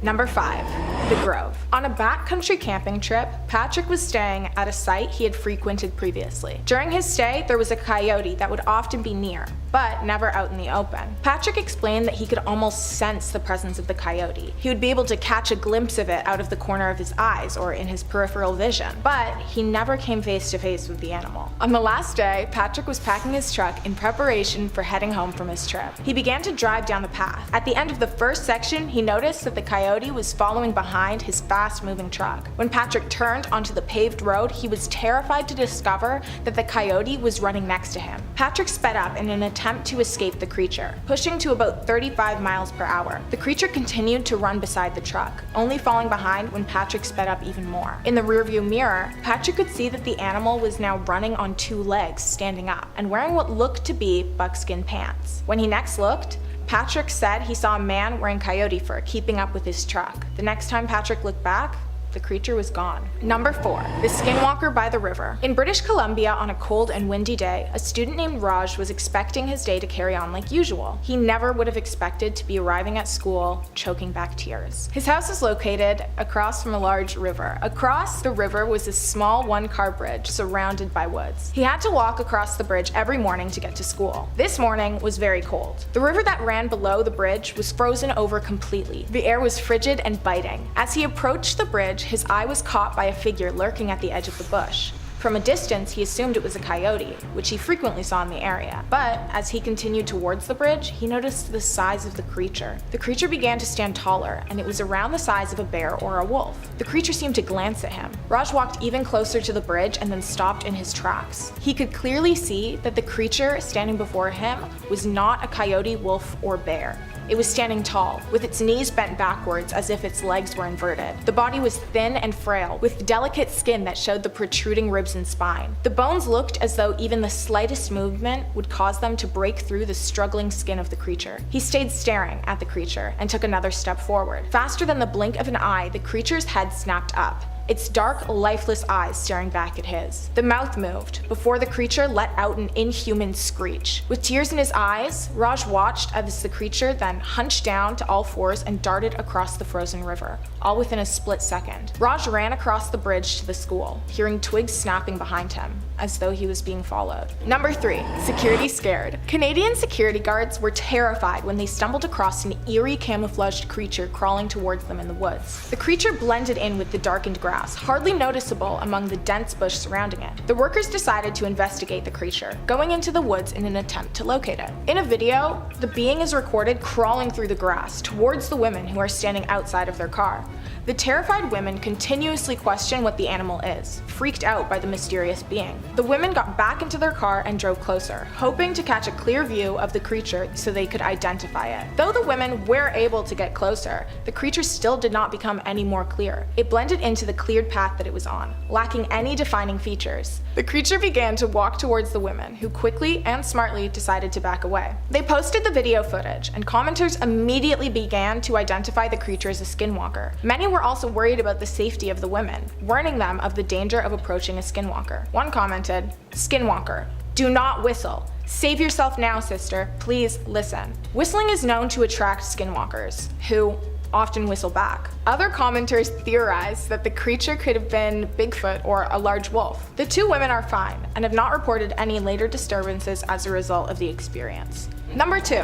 Number 5. The Grove. On a backcountry camping trip, Patrick was staying at a site he had frequented previously. During his stay, there was a coyote that would often be near, but never out in the open. Patrick explained that he could almost sense the presence of the coyote. He would be able to catch a glimpse of it out of the corner of his eyes or in his peripheral vision, but he never came face to face with the animal. On the last day, Patrick was packing his truck in preparation for heading home from his trip. He began to drive down the path. At the end of the first section, he noticed that the coyote was following behind his fast-moving truck. When Patrick turned onto the paved road, he was terrified to discover that the coyote was running next to him. Patrick sped up in an attempt to escape the creature, pushing to about 35 miles per hour. The creature continued to run beside the truck, only falling behind when Patrick sped up even more. In the rearview mirror, Patrick could see that the animal was now running on 2 legs, standing up, and wearing what looked to be buckskin pants. When he next looked, Patrick said he saw a man wearing coyote fur keeping up with his truck. The next time Patrick looked back, the creature was gone. Number 4. The Skinwalker by the River. In British Columbia on a cold and windy day, a student named Raj was expecting his day to carry on like usual. He never would have expected to be arriving at school choking back tears. His house is located across from a large river. Across the river was a small 1-car bridge surrounded by woods. He had to walk across the bridge every morning to get to school. This morning was very cold. The river that ran below the bridge was frozen over completely. The air was frigid and biting. As he approached the bridge, his eye was caught by a figure lurking at the edge of the bush. From a distance, he assumed it was a coyote, which he frequently saw in the area. But as he continued towards the bridge, he noticed the size of the creature. The creature began to stand taller, and it was around the size of a bear or a wolf. The creature seemed to glance at him. Raj walked even closer to the bridge and then stopped in his tracks. He could clearly see that the creature standing before him was not a coyote, wolf, or bear. It was standing tall, with its knees bent backwards as if its legs were inverted. The body was thin and frail, with delicate skin that showed the protruding ribs and spine. The bones looked as though even the slightest movement would cause them to break through the struggling skin of the creature. He stayed staring at the creature and took another step forward. Faster than the blink of an eye, the creature's head snapped up, its dark, lifeless eyes staring back at his. The mouth moved, before the creature let out an inhuman screech. With tears in his eyes, Raj watched as the creature then hunched down to all fours and darted across the frozen river, all within a split second. Raj ran across the bridge to the school, hearing twigs snapping behind him, as though he was being followed. Number 3. Security scared. Canadian security guards were terrified when they stumbled across an eerie camouflaged creature crawling towards them in the woods. The creature blended in with the darkened grass, hardly noticeable among the dense bush surrounding it. The workers decided to investigate the creature, going into the woods in an attempt to locate it. In a video, the being is recorded crawling through the grass towards the women who are standing outside of their car. The terrified women continuously question what the animal is, freaked out by the mysterious being. The women got back into their car and drove closer, hoping to catch a clear view of the creature so they could identify it. Though the women were able to get closer, the creature still did not become any more clear. It blended into the cleared path that it was on, lacking any defining features. The creature began to walk towards the women, who quickly and smartly decided to back away. They posted the video footage, and commenters immediately began to identify the creature as a skinwalker. Many were also worried about the safety of the women, warning them of the danger of approaching a skinwalker. One commented, "Skinwalker, do not whistle. Save yourself now, sister. Please listen." Whistling is known to attract skinwalkers, who often whistle back. Other commenters theorized that the creature could have been Bigfoot or a large wolf. The 2 women are fine and have not reported any later disturbances as a result of the experience. Number 2.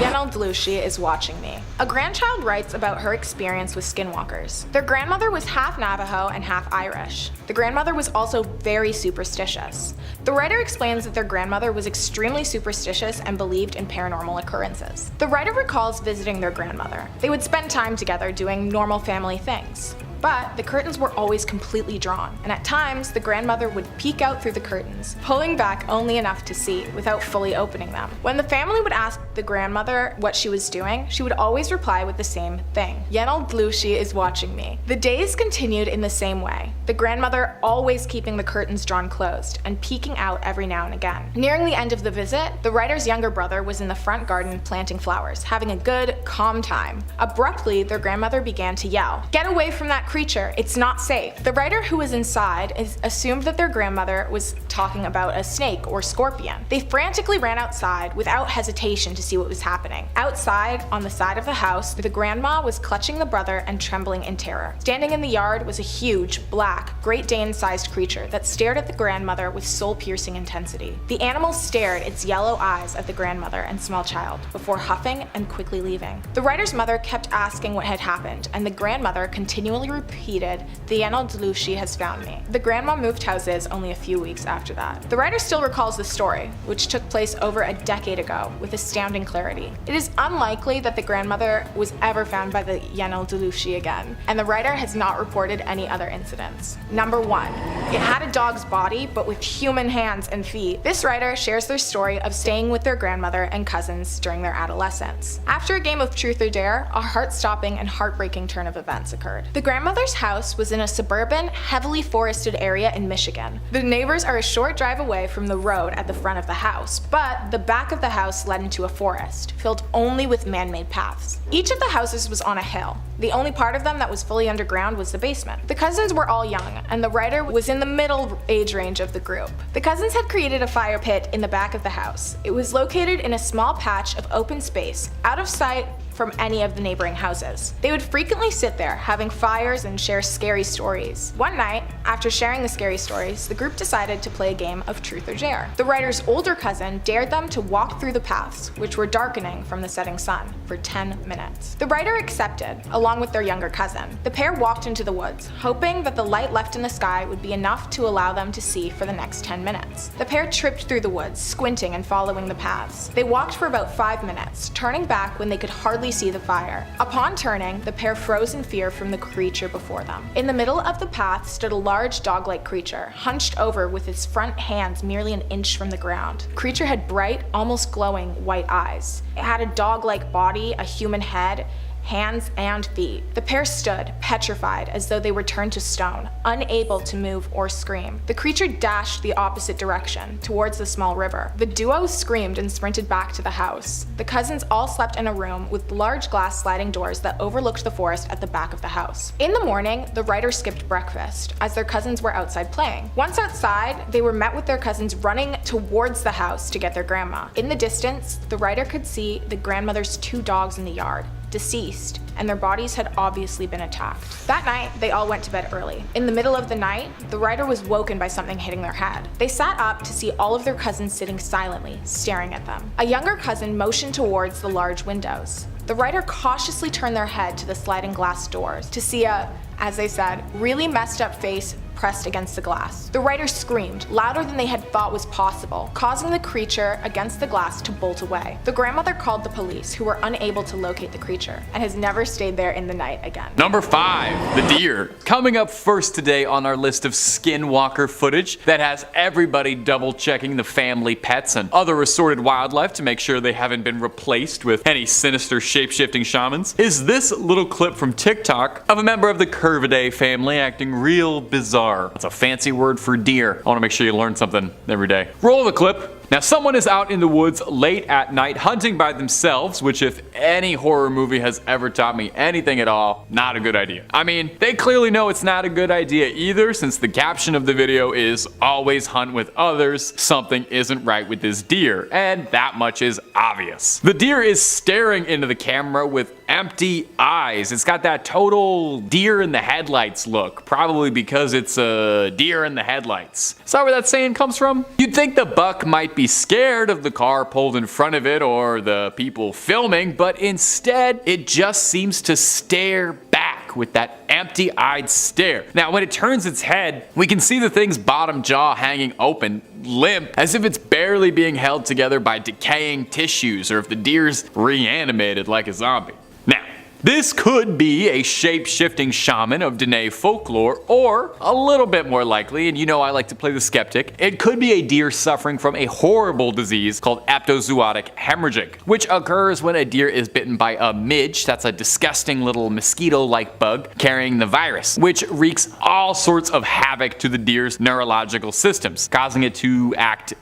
Yenel Dlushi is watching me. A grandchild writes about her experience with skinwalkers. Their grandmother was half Navajo and half Irish. The grandmother was also very superstitious. The writer explains that their grandmother was extremely superstitious and believed in paranormal occurrences. The writer recalls visiting their grandmother. They would spend time together doing normal family things. But the curtains were always completely drawn, and at times the grandmother would peek out through the curtains, pulling back only enough to see without fully opening them. When the family would ask the grandmother what she was doing, she would always reply with the same thing: "Yenel Dlushi is watching me." The days continued in the same way, the grandmother always keeping the curtains drawn closed and peeking out every now and again. Nearing the end of the visit, the writer's younger brother was in the front garden planting flowers, having a good, calm time. Abruptly, their grandmother began to yell, "Get away from that creature. It's not safe. The writer who was inside assumed that their grandmother was talking about a snake or scorpion. They frantically ran outside without hesitation to see what was happening. Outside, on the side of the house, the grandma was clutching the brother and trembling in terror. Standing in the yard was a huge, black, Great Dane-sized creature that stared at the grandmother with soul-piercing intensity. The animal stared its yellow eyes at the grandmother and small child before huffing and quickly leaving. The writer's mother kept asking what had happened, and the grandmother continually repeated, "The Analdlushi has found me." The grandma moved houses only a few weeks after that. The writer still recalls the story, which took place over a decade ago, with astounding clarity. It is unlikely that the grandmother was ever found by the Analdlushi again, and the writer has not reported any other incidents. Number 1. It had a dog's body, but with human hands and feet. This writer shares their story of staying with their grandmother and cousins during their adolescence. After a game of Truth or Dare, a heart-stopping and heartbreaking turn of events occurred. The grandmother's house was in a suburban, heavily forested area in Michigan. The neighbors are a short drive away from the road at the front of the house, but the back of the house led into a forest, filled only with man-made paths. Each of the houses was on a hill. The only part of them that was fully underground was the basement. The cousins were all young, and the writer was in the middle age range of the group. The cousins had created a fire pit in the back of the house. It was located in a small patch of open space, out of sight from any of the neighboring houses. They would frequently sit there, having fires and share scary stories. One night, after sharing the scary stories, the group decided to play a game of Truth or Dare. The writer's older cousin dared them to walk through the paths, which were darkening from the setting sun, for 10 minutes. The writer accepted, along with their younger cousin. The pair walked into the woods, hoping that the light left in the sky would be enough to allow them to see for the next 10 minutes. The pair tripped through the woods, squinting and following the paths. They walked for about 5 minutes, turning back when they could hardly see the fire. Upon turning, the pair froze in fear from the creature before them. In the middle of the path stood a large dog-like creature, hunched over with its front hands merely an inch from the ground. The creature had bright, almost glowing white eyes. It had a dog-like body, a human head, hands and feet. The pair stood, petrified, as though they were turned to stone, unable to move or scream. The creature dashed the opposite direction, towards the small river. The duo screamed and sprinted back to the house. The cousins all slept in a room with large glass sliding doors that overlooked the forest at the back of the house. In the morning, the writer skipped breakfast, as their cousins were outside playing. Once outside, they were met with their cousins running towards the house to get their grandma. In the distance, the writer could see the grandmother's 2 dogs in the yard, deceased, and their bodies had obviously been attacked. That night, they all went to bed early. In the middle of the night, the writer was woken by something hitting their head. They sat up to see all of their cousins sitting silently, staring at them. A younger cousin motioned towards the large windows. The writer cautiously turned their head to the sliding glass doors to see a, as they said, really messed up face pressed against the glass. The writer screamed, louder than they had thought was possible, causing the creature against the glass to bolt away. The grandmother called the police, who were unable to locate the creature, and has never stayed there in the night again. Number 5, the deer. Coming up first today on our list of skinwalker footage that has everybody double checking the family pets and other assorted wildlife to make sure they haven't been replaced with any sinister shape-shifting shamans, is this little clip from TikTok of a member of the Corvid family acting real bizarre. That's a fancy word for deer. I want to make sure you learn something every day. Roll the clip. Now, someone is out in the woods late at night hunting by themselves, which if any horror movie has ever taught me anything at all, not a good idea. I mean, they clearly know it's not a good idea either, since the caption of the video is "always hunt with others, something isn't right with this deer," and that much is obvious. The deer is staring into the camera with empty eyes. It's got that total deer in the headlights look, probably because it's a deer in the headlights. Is that where that saying comes from? You'd think the buck might be scared of the car pulled in front of it or the people filming, but instead it just seems to stare back with that empty-eyed stare. Now, when it turns its head, we can see the thing's bottom jaw hanging open, limp, as if it's barely being held together by decaying tissues, or if the deer's reanimated like a zombie. Now, this could be a shape-shifting shaman of Dene folklore, or a little bit more likely, and you know I like to play the skeptic, it could be a deer suffering from a horrible disease called epizootic hemorrhagic, which occurs when a deer is bitten by a midge, that's a disgusting little mosquito-like bug carrying the virus, which wreaks all sorts of havoc to the deer's neurological systems, causing it to act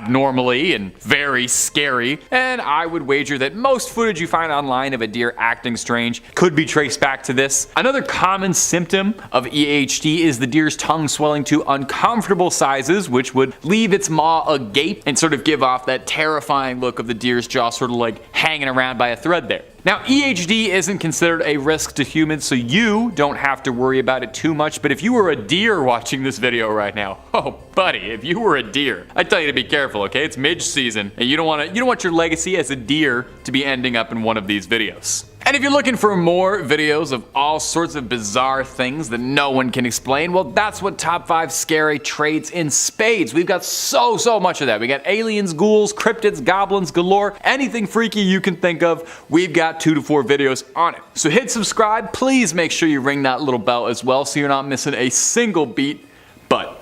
abnormally and very scary, and I would wager that most footage you find online of a deer acting strange could be traced back to this. Another common symptom of EHD is the deer's tongue swelling to uncomfortable sizes, which would leave its maw agape and sort of give off that terrifying look of the deer's jaw sort of like hanging around by a thread there. Now, EHD isn't considered a risk to humans, so you don't have to worry about it too much, but if you were a deer watching this video right now, oh buddy, if you were a deer, I tell you to be careful, okay? It's mid-season, and you don't want your legacy as a deer to be ending up in one of these videos. And if you're looking for more videos of all sorts of bizarre things that no one can explain, well, that's what Top 5 Scary trades in spades. We've got so much of that. We got aliens, ghouls, cryptids, goblins galore, anything freaky you can think of, we've got 2 to 4 videos on it. So hit subscribe, please make sure you ring that little bell as well so you're not missing a single beat, but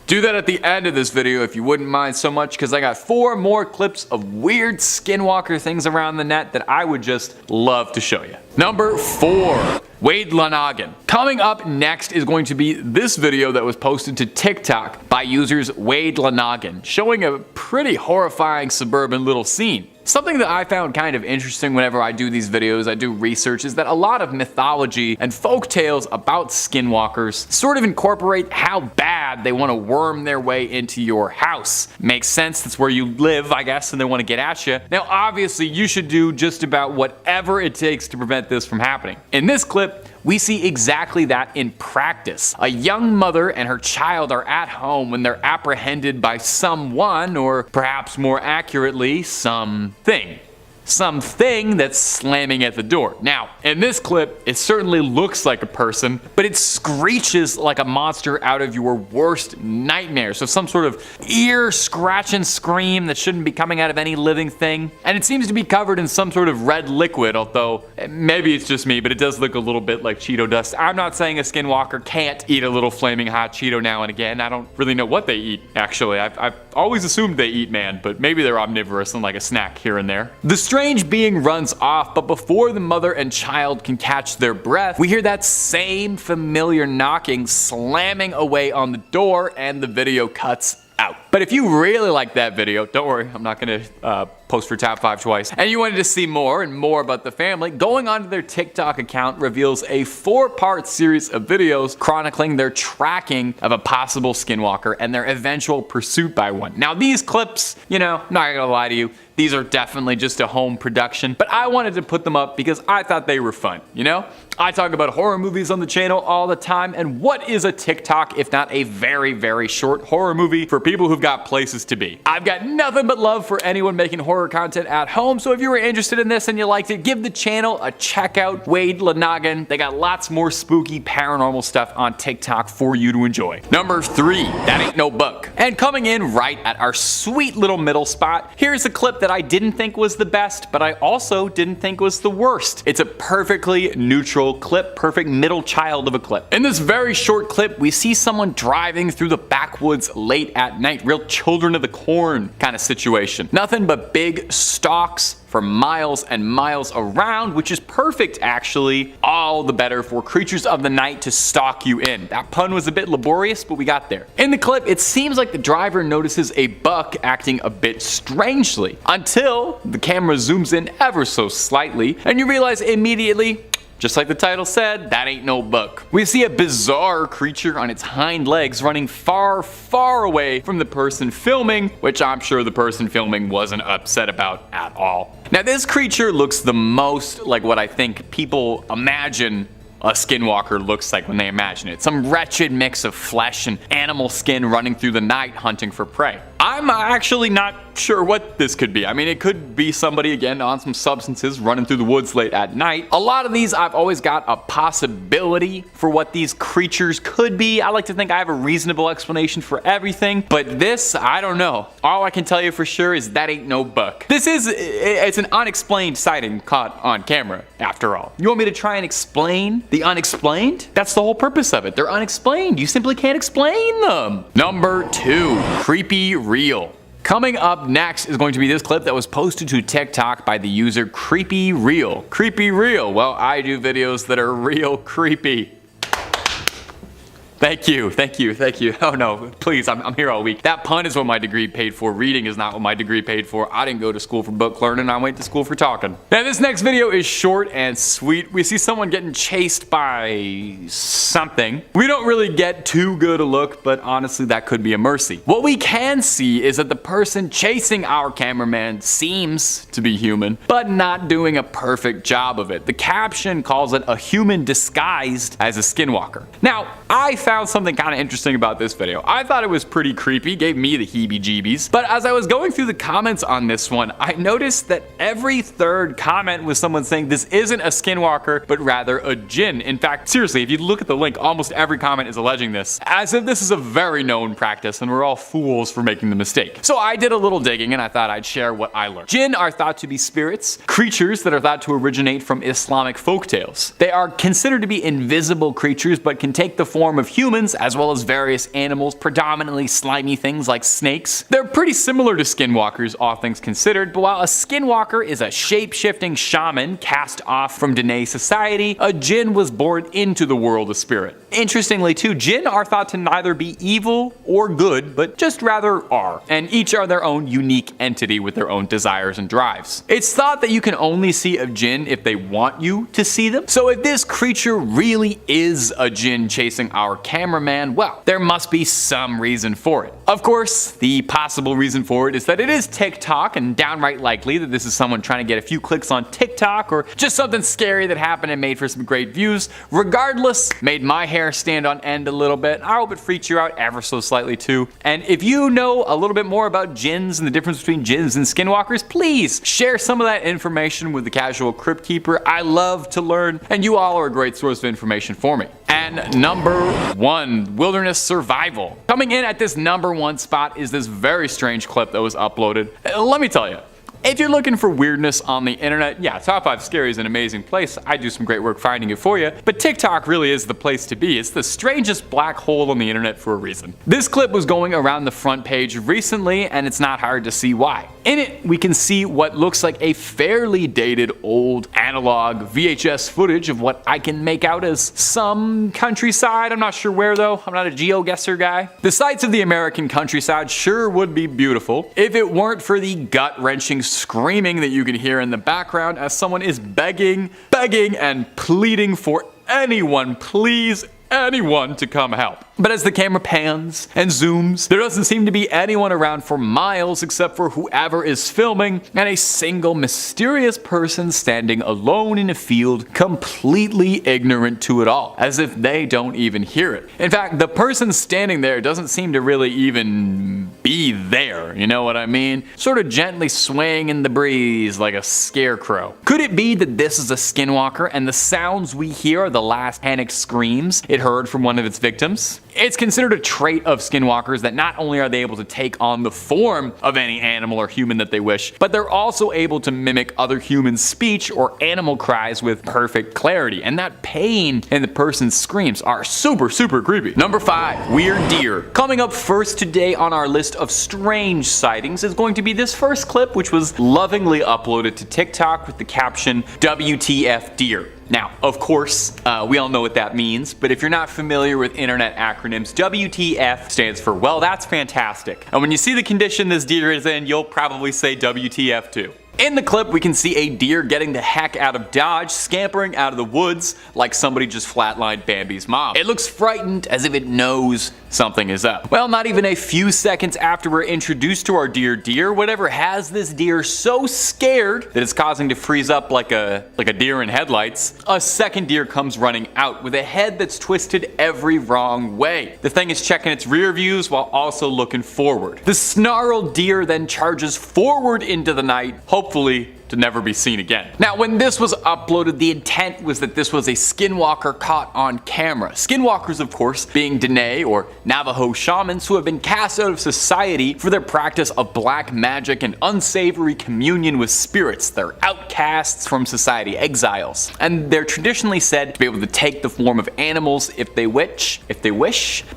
do that at the end of this video if you wouldn't mind so much, because I got 4 more clips of weird skinwalker things around the net that I would just love to show you. Number 4. Wade Lanagan. Coming up next is going to be this video that was posted to TikTok by users Wade Lanagan, showing a pretty horrifying suburban little scene. Something that I found kind of interesting whenever I do these videos, I do research, is that a lot of mythology and folk tales about skinwalkers sort of incorporate how bad they want to worm their way into your house. Makes sense, that's where you live, I guess, and they want to get at you. Now, obviously, you should do just about whatever it takes to prevent this from happening. In this clip, we see exactly that in practice. A young mother and her child are at home when they're apprehended by someone, or perhaps more accurately, something. Something that's slamming at the door. Now, in this clip, it certainly looks like a person, but it screeches like a monster out of your worst nightmare. So some sort of ear-scratching scream that shouldn't be coming out of any living thing. And it seems to be covered in some sort of red liquid, although maybe it's just me, but it does look a little bit like Cheeto dust. I'm not saying a skinwalker can't eat a little flaming hot Cheeto now and again. I don't really know what they eat, actually. I've always assumed they eat man, but maybe they're omnivorous and like a snack here and there. The strange being runs off, but before the mother and child can catch their breath, we hear that same familiar knocking slamming away on the door, and the video cuts out. But if you really like that video, don't worry, I'm not gonna post for Top 5 twice, and you wanted to see more and more about the family, going onto their TikTok account reveals a 4-part series of videos chronicling their tracking of a possible skinwalker and their eventual pursuit by one. Now these clips, you know, I'm not gonna lie to you, these are definitely just a home production, but I wanted to put them up because I thought they were fun, you know? I talk about horror movies on the channel all the time, and what is a TikTok if not a very short horror movie for people who've got places to be? I've got nothing but love for anyone making horror content at home, so if you were interested in this and you liked it, give the channel a check out. Wade Lanagan, they got lots more spooky paranormal stuff on TikTok for you to enjoy. Number 3, that ain't no book. And coming in right at our sweet little middle spot, here's a clip that I didn't think was the best, but I also didn't think was the worst. It's a perfectly neutral clip, perfect middle child of a clip. In this very short clip, we see someone driving through the backwoods late at night, real children of the corn kind of situation. Nothing but big stalks for miles and miles around, which is perfect actually, all the better for creatures of the night to stalk you in. That pun was a bit laborious, but we got there. In the clip, it seems like the driver notices a buck acting a bit strangely, until the camera zooms in ever so slightly, and you realize immediately, just like the title said, that ain't no buck. We see a bizarre creature on its hind legs running far away from the person filming, which I'm sure the person filming wasn't upset about at all. Now this creature looks the most like what I think people imagine a skinwalker looks like when they imagine it. Some wretched mix of flesh and animal skin running through the night hunting for prey. I'm actually not sure what this could be. I mean, it could be somebody, again, on some substances running through the woods late at night. A lot of these, I've always got a possibility for what these creatures could be. I like to think I have a reasonable explanation for everything, but this, I don't know. All I can tell you for sure is that ain't no buck. It's an unexplained sighting caught on camera, after all. You want me to try and explain the unexplained? That's the whole purpose of it. They're unexplained. You simply can't explain them. Number 2, creepy real. Coming up next is going to be this clip that was posted to TikTok by the user Creepy Real. Creepy Real. Well, I do videos that are real creepy. Thank you. Oh no, please, I'm here all week. That pun is what my degree paid for. Reading is not what my degree paid for. I didn't go to school for book learning, I went to school for talking. Now this next video is short and sweet. We see someone getting chased by something. We don't really get too good a look, but honestly that could be a mercy. What we can see is that the person chasing our cameraman seems to be human, but not doing a perfect job of it. The caption calls it a human disguised as a skinwalker. Now, I found something kind of interesting about this video. I thought it was pretty creepy, gave me the heebie-jeebies, but as I was going through the comments on this one, I noticed that every third comment was someone saying this isn't a skinwalker, but rather a djinn. In fact, seriously, if you look at the link, almost every comment is alleging this, as if this is a very known practice and we're all fools for making the mistake. So I did a little digging and I thought I'd share what I learned. Jinn are thought to be spirits, creatures that are thought to originate from Islamic folktales. They are considered to be invisible creatures, but can take the form of humans as well as various animals, predominantly slimy things like snakes. They're pretty similar to skinwalkers, all things considered, but while a skinwalker is a shape-shifting shaman cast off from Dene society, a jinn was born into the world of spirit. Interestingly too, jinn are thought to neither be evil or good, but just rather are, and each are their own unique entity with their own desires and drives. It's thought that you can only see a jinn if they want you to see them, so if this creature really is a jinn chasing our cameraman, well, there must be some reason for it. Of course, the possible reason for it is that it is TikTok, and downright likely that this is someone trying to get a few clicks on TikTok, or just something scary that happened and made for some great views. Regardless, made my hair stand on end a little bit. I hope it freaked you out ever so slightly too. And if you know a little bit more about jinns and the difference between jinns and skinwalkers, please share some of that information with the casual crypt keeper. I love to learn, and you all are a great source of information for me. And number 1, wilderness survival. Coming in at this number 1 spot is this very strange clip that was uploaded. Let me tell you, if you're looking for weirdness on the internet, yeah, Top 5 Scary is an amazing place. I do some great work finding it for you, but TikTok really is the place to be. It's the strangest black hole on the internet for a reason. This clip was going around the front page recently, and it's not hard to see why. In it, we can see what looks like a fairly dated old analog VHS footage of what I can make out as some countryside. I'm not sure where though. I'm not a geoguesser guy. The sights of the American countryside sure would be beautiful if it weren't for the gut-wrenching screaming that you can hear in the background as someone is begging and pleading for anyone, please, anyone to come help. But as the camera pans and zooms, there doesn't seem to be anyone around for miles except for whoever is filming and a single mysterious person standing alone in a field, completely ignorant to it all, as if they don't even hear it. In fact, the person standing there doesn't seem to really even be there, you know what I mean? Sort of gently swaying in the breeze like a scarecrow. Could it be that this is a skinwalker and the sounds we hear are the last panicked screams it heard from one of its victims? It's considered a trait of skinwalkers that not only are they able to take on the form of any animal or human that they wish, but they're also able to mimic other humans' speech or animal cries with perfect clarity. And that pain in the person's screams are super creepy. Number 5, weird deer. Coming up first today on our list of strange sightings is going to be this first clip, which was lovingly uploaded to TikTok with the caption, "WTF deer." Now, of course, we all know what that means, but if you're not familiar with internet acronyms, WTF stands for, well, that's fantastic. And when you see the condition this deer is in, you'll probably say WTF too. In the clip, we can see a deer getting the heck out of Dodge, scampering out of the woods like somebody just flatlined Bambi's mom. It looks frightened, as if it knows something is up. Well, not even a few seconds after we're introduced to our deer, whatever has this deer so scared that it's causing to freeze up like a deer in headlights, a second deer comes running out with a head that's twisted every wrong way. The thing is checking its rear views while also looking forward. The snarled deer then charges forward into the night, hopefully to never be seen again. Now, when this was uploaded, the intent was that this was a skinwalker caught on camera. Skinwalkers, of course, being Dene or Navajo shamans who have been cast out of society for their practice of black magic and unsavory communion with spirits. They're outcasts from society, exiles. And they're traditionally said to be able to take the form of animals if they wish.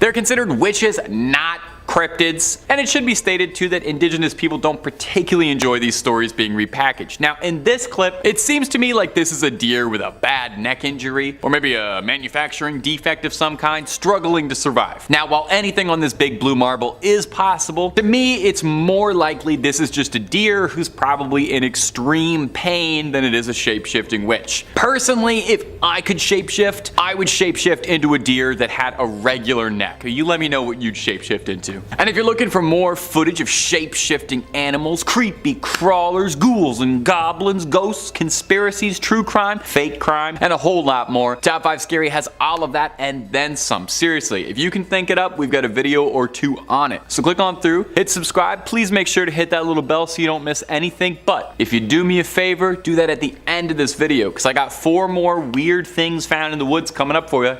They're considered witches, not cryptids. And it should be stated too that indigenous people don't particularly enjoy these stories being repackaged. Now in this clip, it seems to me like this is a deer with a bad neck injury, or maybe a manufacturing defect of some kind, struggling to survive. Now while anything on this big blue marble is possible, to me it's more likely this is just a deer who's probably in extreme pain than it is a shape-shifting witch. Personally, if I could shapeshift, I would shapeshift into a deer that had a regular neck. You let me know what you'd shapeshift into. And if you're looking for more footage of shape-shifting animals, creepy crawlers, ghouls and goblins, ghosts, conspiracies, true crime, fake crime, and a whole lot more, Top 5 Scary has all of that and then some. Seriously, if you can think it up, we've got a video or two on it. So click on through, hit subscribe, please make sure to hit that little bell so you don't miss anything. But if you do me a favor, do that at the end of this video, because I got 4 more weird things found in the woods coming up for you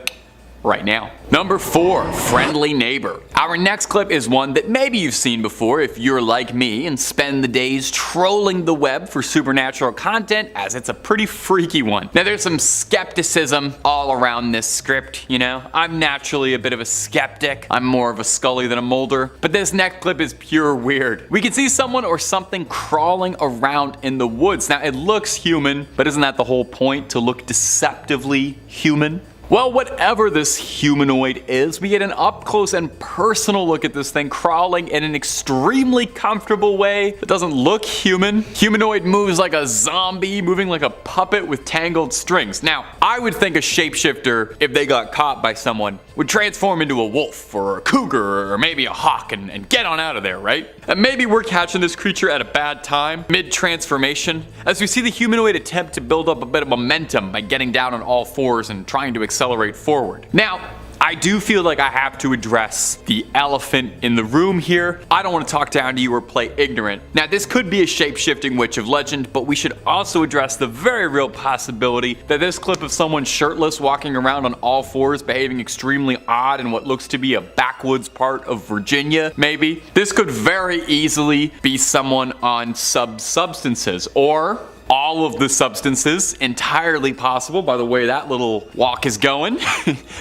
right now. Number 4, friendly neighbor. Our next clip is one that maybe you've seen before if you're like me and spend the days trolling the web for supernatural content, as it's a pretty freaky one. Now there's some skepticism all around this script, you know. I'm naturally a bit of a skeptic. I'm more of a Scully than a Mulder. But this next clip is pure weird. We can see someone or something crawling around in the woods. Now it looks human, but isn't that the whole point, to look deceptively human? Well, whatever this humanoid is, we get an up-close and personal look at this thing crawling in an extremely comfortable way that doesn't look human. Humanoid moves like a zombie, moving like a puppet with tangled strings. Now, I would think a shapeshifter, if they got caught by someone, would transform into a wolf or a cougar or maybe a hawk and get on out of there, right? And maybe we're catching this creature at a bad time, mid-transformation, as we see the humanoid attempt to build up a bit of momentum by getting down on all fours and trying to accelerate forward. Now, I do feel like I have to address the elephant in the room here. I don't want to talk down to you or play ignorant. Now, this could be a shape-shifting witch of legend, but we should also address the very real possibility that this clip of someone shirtless walking around on all fours behaving extremely odd in what looks to be a backwoods part of Virginia, maybe. This could very easily be someone on substances, or all of the substances, entirely possible by the way that little walk is going.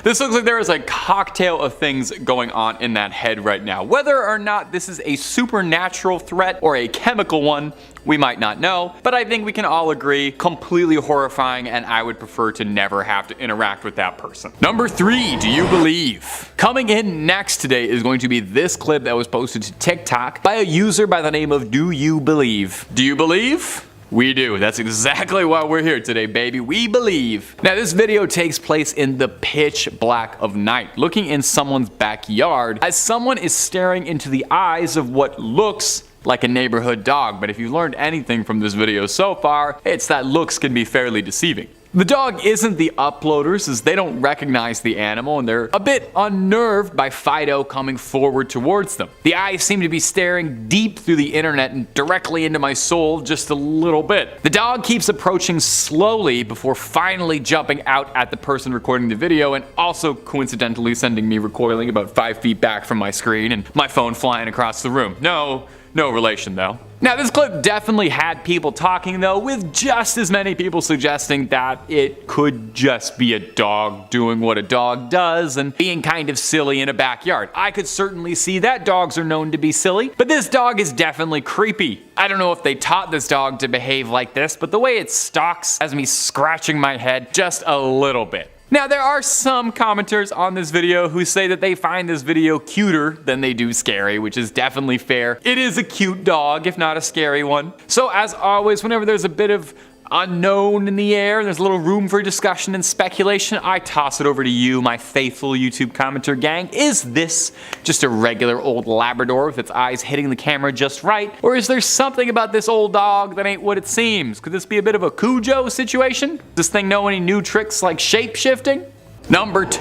This looks like there is a cocktail of things going on in that head right now. Whether or not this is a supernatural threat or a chemical one, we might not know, but I think we can all agree, completely horrifying, and I would prefer to never have to interact with that person. Number 3, do you believe? Coming in next today is going to be this clip that was posted to TikTok by a user by the name of Do You Believe? Do you believe? We do. That's exactly why we're here today, baby. We believe. Now, this video takes place in the pitch black of night, looking in someone's backyard as someone is staring into the eyes of what looks like a neighborhood dog. But if you learned anything from this video so far, it's that looks can be fairly deceiving. The dog isn't the uploaders, as they don't recognize the animal and they're a bit unnerved by Fido coming forward towards them. The eyes seem to be staring deep through the internet and directly into my soul just a little bit. The dog keeps approaching slowly before finally jumping out at the person recording the video, and also coincidentally sending me recoiling about 5 feet back from my screen and my phone flying across the room. No relation though. Now, this clip definitely had people talking though, with just as many people suggesting that it could just be a dog doing what a dog does and being kind of silly in a backyard. I could certainly see that. Dogs are known to be silly, but this dog is definitely creepy. I don't know if they taught this dog to behave like this, but the way it stalks has me scratching my head just a little bit. Now, there are some commenters on this video who say that they find this video cuter than they do scary, which is definitely fair. It is a cute dog, if not a scary one. So as always, whenever there's a bit of unknown in the air, there's a little room for discussion and speculation, I toss it over to you, my faithful YouTube commenter gang. Is this just a regular old Labrador with its eyes hitting the camera just right? Or is there something about this old dog that ain't what it seems? Could this be a bit of a Cujo situation? Does this thing know any new tricks like shape-shifting? Number 2,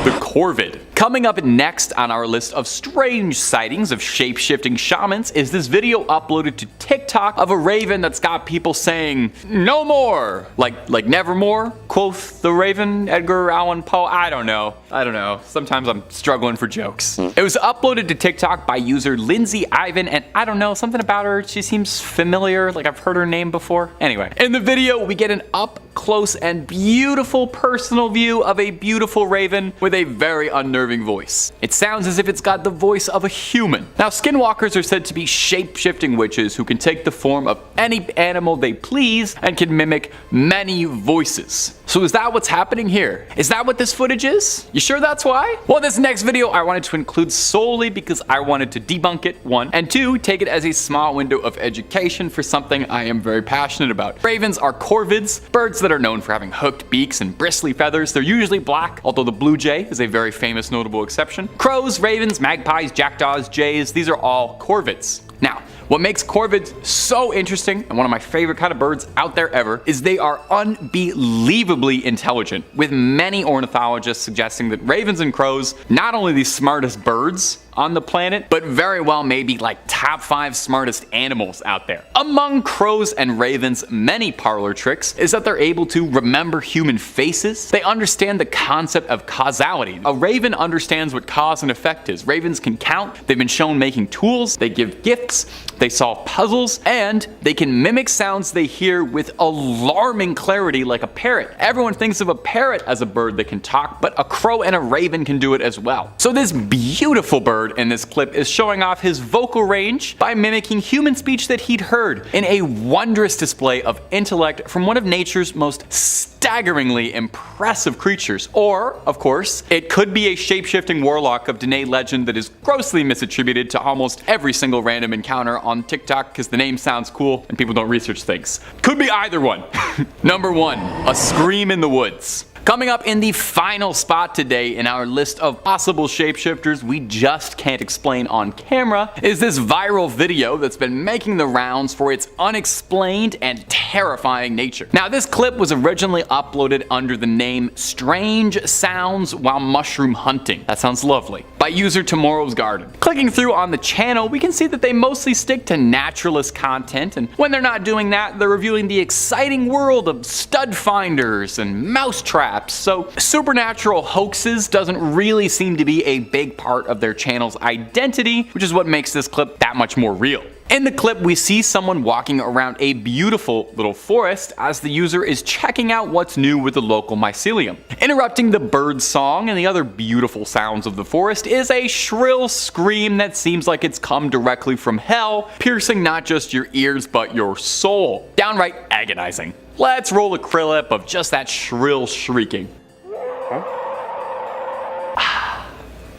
the Corvid. Coming up next on our list of strange sightings of shape-shifting shamans is this video uploaded to TikTok of a raven that's got people saying, "No more!" Like nevermore? Quoth the raven, Edgar Allan Poe? I don't know. Sometimes I'm struggling for jokes. It was uploaded to TikTok by user Lindsay Ivan, and I don't know, something about her, she seems familiar, like I've heard her name before. Anyway, in the video, we get an up-close and beautiful personal view of a beautiful raven with a very unnerving unnerving voice. It sounds as if it's got the voice of a human. Now, skinwalkers are said to be shape-shifting witches who can take the form of any animal they please and can mimic many voices. So is that what's happening here? Is that what this footage is? You sure that's why? Well, this next video I wanted to include solely because I wanted to debunk it, 1, and 2, take it as a small window of education for something I am very passionate about. Ravens are corvids, birds that are known for having hooked beaks and bristly feathers. They're usually black, although the blue jay is a very famous notable exception. Crows, ravens, magpies, jackdaws, jays, these are all corvids. Now, what makes corvids so interesting and one of my favorite kind of birds out there ever is they are unbelievably intelligent, with many ornithologists suggesting that ravens and crows not only the smartest birds on the planet, but very well maybe like top 5 smartest animals out there. Among crows and ravens' many parlor tricks is that they're able to remember human faces. They understand the concept of causality. A raven understands what cause and effect is. Ravens can count, they've been shown making tools, they give gifts, they solve puzzles, and they can mimic sounds they hear with alarming clarity like a parrot. Everyone thinks of a parrot as a bird that can talk, but a crow and a raven can do it as well. So this beautiful bird in this clip is showing off his vocal range by mimicking human speech that he'd heard in a wondrous display of intellect from one of nature's most staggeringly impressive creatures. Or, of course, it could be a shape-shifting warlock of Dene legend that is grossly misattributed to almost every single random encounter on TikTok because the name sounds cool and people don't research things. Could be either one. Number 1, a scream in the woods. Coming up in the final spot today in our list of possible shapeshifters we just can't explain on camera is this viral video that's been making the rounds for its unexplained and terrifying nature. Now, this clip was originally uploaded under the name Strange Sounds While Mushroom Hunting. That sounds lovely. By user Tomorrow's Garden. Clicking through on the channel, we can see that they mostly stick to naturalist content, and when they're not doing that, they're reviewing the exciting world of stud finders and mouse traps. So supernatural hoaxes doesn't really seem to be a big part of their channel's identity, which is what makes this clip that much more real. In the clip, we see someone walking around a beautiful little forest as the user is checking out what's new with the local mycelium. Interrupting the bird song and the other beautiful sounds of the forest is a shrill scream that seems like it's come directly from hell, piercing not just your ears but your soul. Downright agonizing. Let's roll a clip of just that shrill shrieking.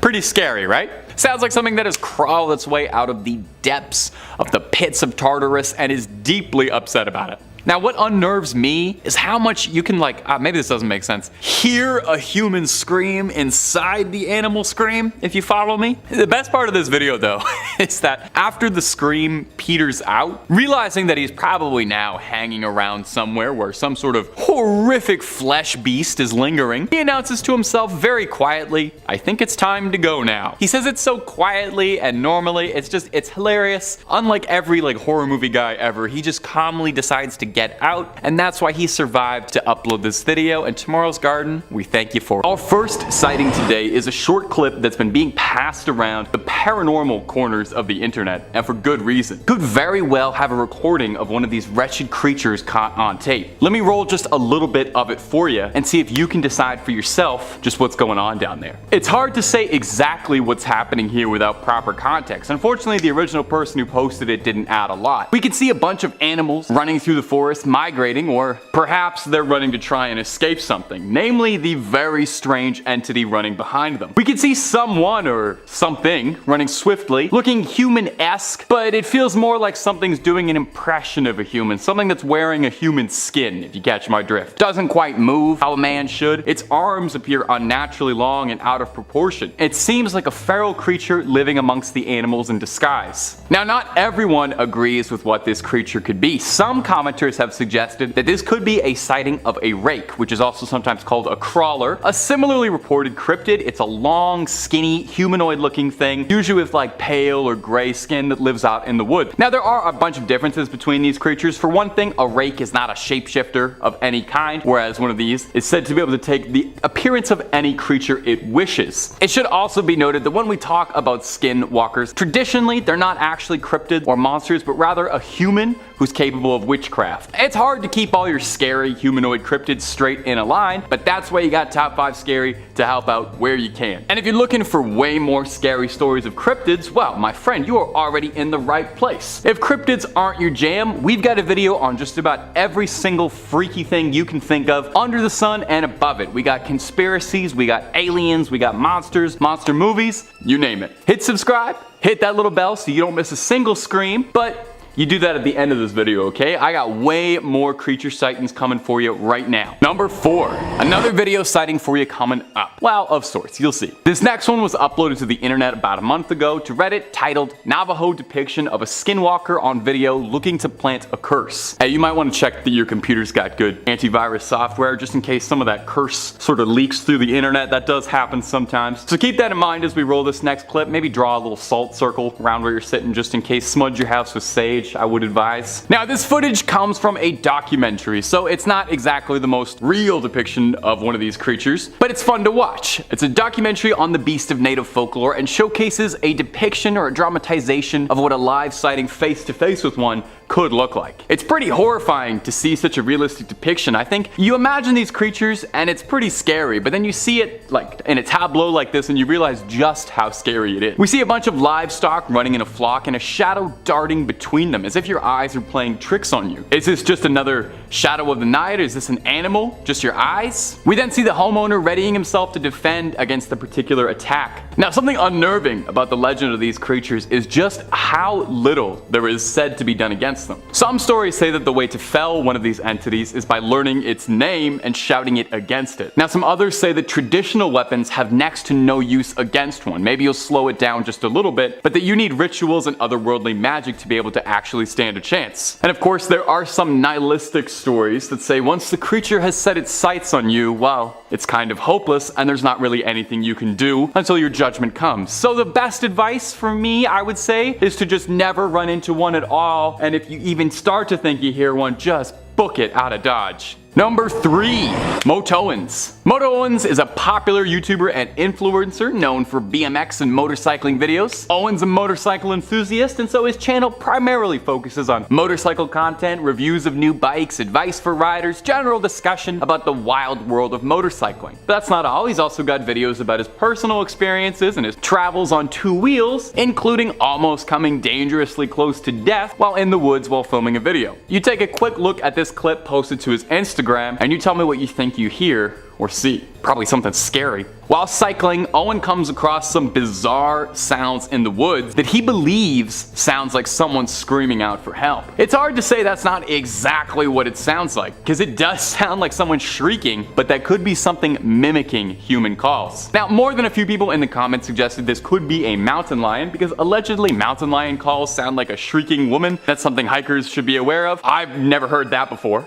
Pretty scary, right? Sounds like something that has crawled its way out of the depths of the pits of Tartarus and is deeply upset about it. Now, what unnerves me is how much you can maybe this doesn't make sense, hear a human scream inside the animal scream, if you follow me. The best part of this video though is that after the scream peters out, realizing that he's probably now hanging around somewhere where some sort of horrific flesh beast is lingering, he announces to himself very quietly, "I think it's time to go now." He says it so quietly and normally, it's hilarious. Unlike every horror movie guy ever, he just calmly decides to get out, and that's why he survived to upload this video. And Tomorrow's Garden, we thank you for it. Our first sighting today is a short clip that's been being passed around the paranormal corners of the internet, and for good reason. Could very well have a recording of one of these wretched creatures caught on tape. Let me roll just a little bit of it for you and see if you can decide for yourself just what's going on down there. It's hard to say exactly what's happening here without proper context. Unfortunately, the original person who posted it didn't add a lot. We could see a bunch of animals running through the forest migrating, or perhaps they're running to try and escape something, namely the very strange entity running behind them. We can see someone or something running swiftly, looking human-esque, but it feels more like something's doing an impression of a human, something that's wearing a human skin, if you catch my drift. Doesn't quite move how a man should. Its arms appear unnaturally long and out of proportion. It seems like a feral creature living amongst the animals in disguise. Now, not everyone agrees with what this creature could be. Some commenters have suggested that this could be a sighting of a rake, which is also sometimes called a crawler, a similarly reported cryptid. It's a long, skinny, humanoid looking thing, usually with pale or gray skin that lives out in the woods. Now, there are a bunch of differences between these creatures. For one thing, a rake is not a shapeshifter of any kind, whereas one of these is said to be able to take the appearance of any creature it wishes. It should also be noted that when we talk about skinwalkers, traditionally they're not actually cryptids or monsters, but rather a human who's capable of witchcraft. left. It's hard to keep all your scary humanoid cryptids straight in a line, but that's why you got Top 5 Scary to help out where you can. And if you're looking for way more scary stories of cryptids, well, my friend, you are already in the right place. If cryptids aren't your jam, we've got a video on just about every single freaky thing you can think of under the sun and above it. We got conspiracies, we got aliens, we got monsters, monster movies, you name it. Hit subscribe, hit that little bell so you don't miss a single scream, but you do that at the end of this video, okay? I got way more creature sightings coming for you right now. Number 4, another video sighting for you coming up. Well, of sorts, you'll see. This next one was uploaded to the internet about a month ago to Reddit, titled Navajo Depiction of a Skinwalker on Video Looking to Plant a Curse. Hey, you might want to check that your computer's got good antivirus software just in case some of that curse sort of leaks through the internet. That does happen sometimes. So keep that in mind as we roll this next clip. Maybe draw a little salt circle around where you're sitting just in case. Smudge your house with sage, I would advise. Now, this footage comes from a documentary, so it's not exactly the most real depiction of one of these creatures, but it's fun to watch. It's a documentary on the beast of native folklore and showcases a depiction or a dramatization of what a live sighting face to face with one could look like. It's pretty horrifying to see such a realistic depiction. I think you imagine these creatures and it's pretty scary, but then you see it like in a tableau like this and you realize just how scary it is. We see a bunch of livestock running in a flock and a shadow darting between them as if your eyes are playing tricks on you. Is this just another shadow of the night? Is this an animal? Just your eyes? We then see the homeowner readying himself to defend against the particular attack. Now, something unnerving about the legend of these creatures is just how little there is said to be done against them. Some stories say that the way to fell one of these entities is by learning its name and shouting it against it. Now, some others say that traditional weapons have next to no use against one. Maybe you'll slow it down just a little bit, but that you need rituals and otherworldly magic to be able to actually stand a chance. And of course, there are some nihilistic stories that say once the creature has set its sights on you, well, it's kind of hopeless and there's not really anything you can do until your judgment comes. So the best advice for me, I would say, is to just never run into one at all, and if you even start to think you hear one, just book it out of Dodge. Number 3, Moto Owens. Moto Owens is a popular YouTuber and influencer known for BMX and motorcycling videos. Owens a motorcycle enthusiast, and so his channel primarily focuses on motorcycle content, reviews of new bikes, advice for riders, general discussion about the wild world of motorcycling. But that's not all. He's also got videos about his personal experiences and his travels on 2 wheels, including almost coming dangerously close to death while in the woods while filming a video. You take a quick look at this clip posted to his Instagram and you tell me what you think you hear or see. Probably something scary. While cycling, Owen comes across some bizarre sounds in the woods that he believes sounds like someone screaming out for help. It's hard to say that's not exactly what it sounds like, because it does sound like someone shrieking, but that could be something mimicking human calls. Now, more than a few people in the comments suggested this could be a mountain lion, because allegedly mountain lion calls sound like a shrieking woman. That's something hikers should be aware of. I've never heard that before.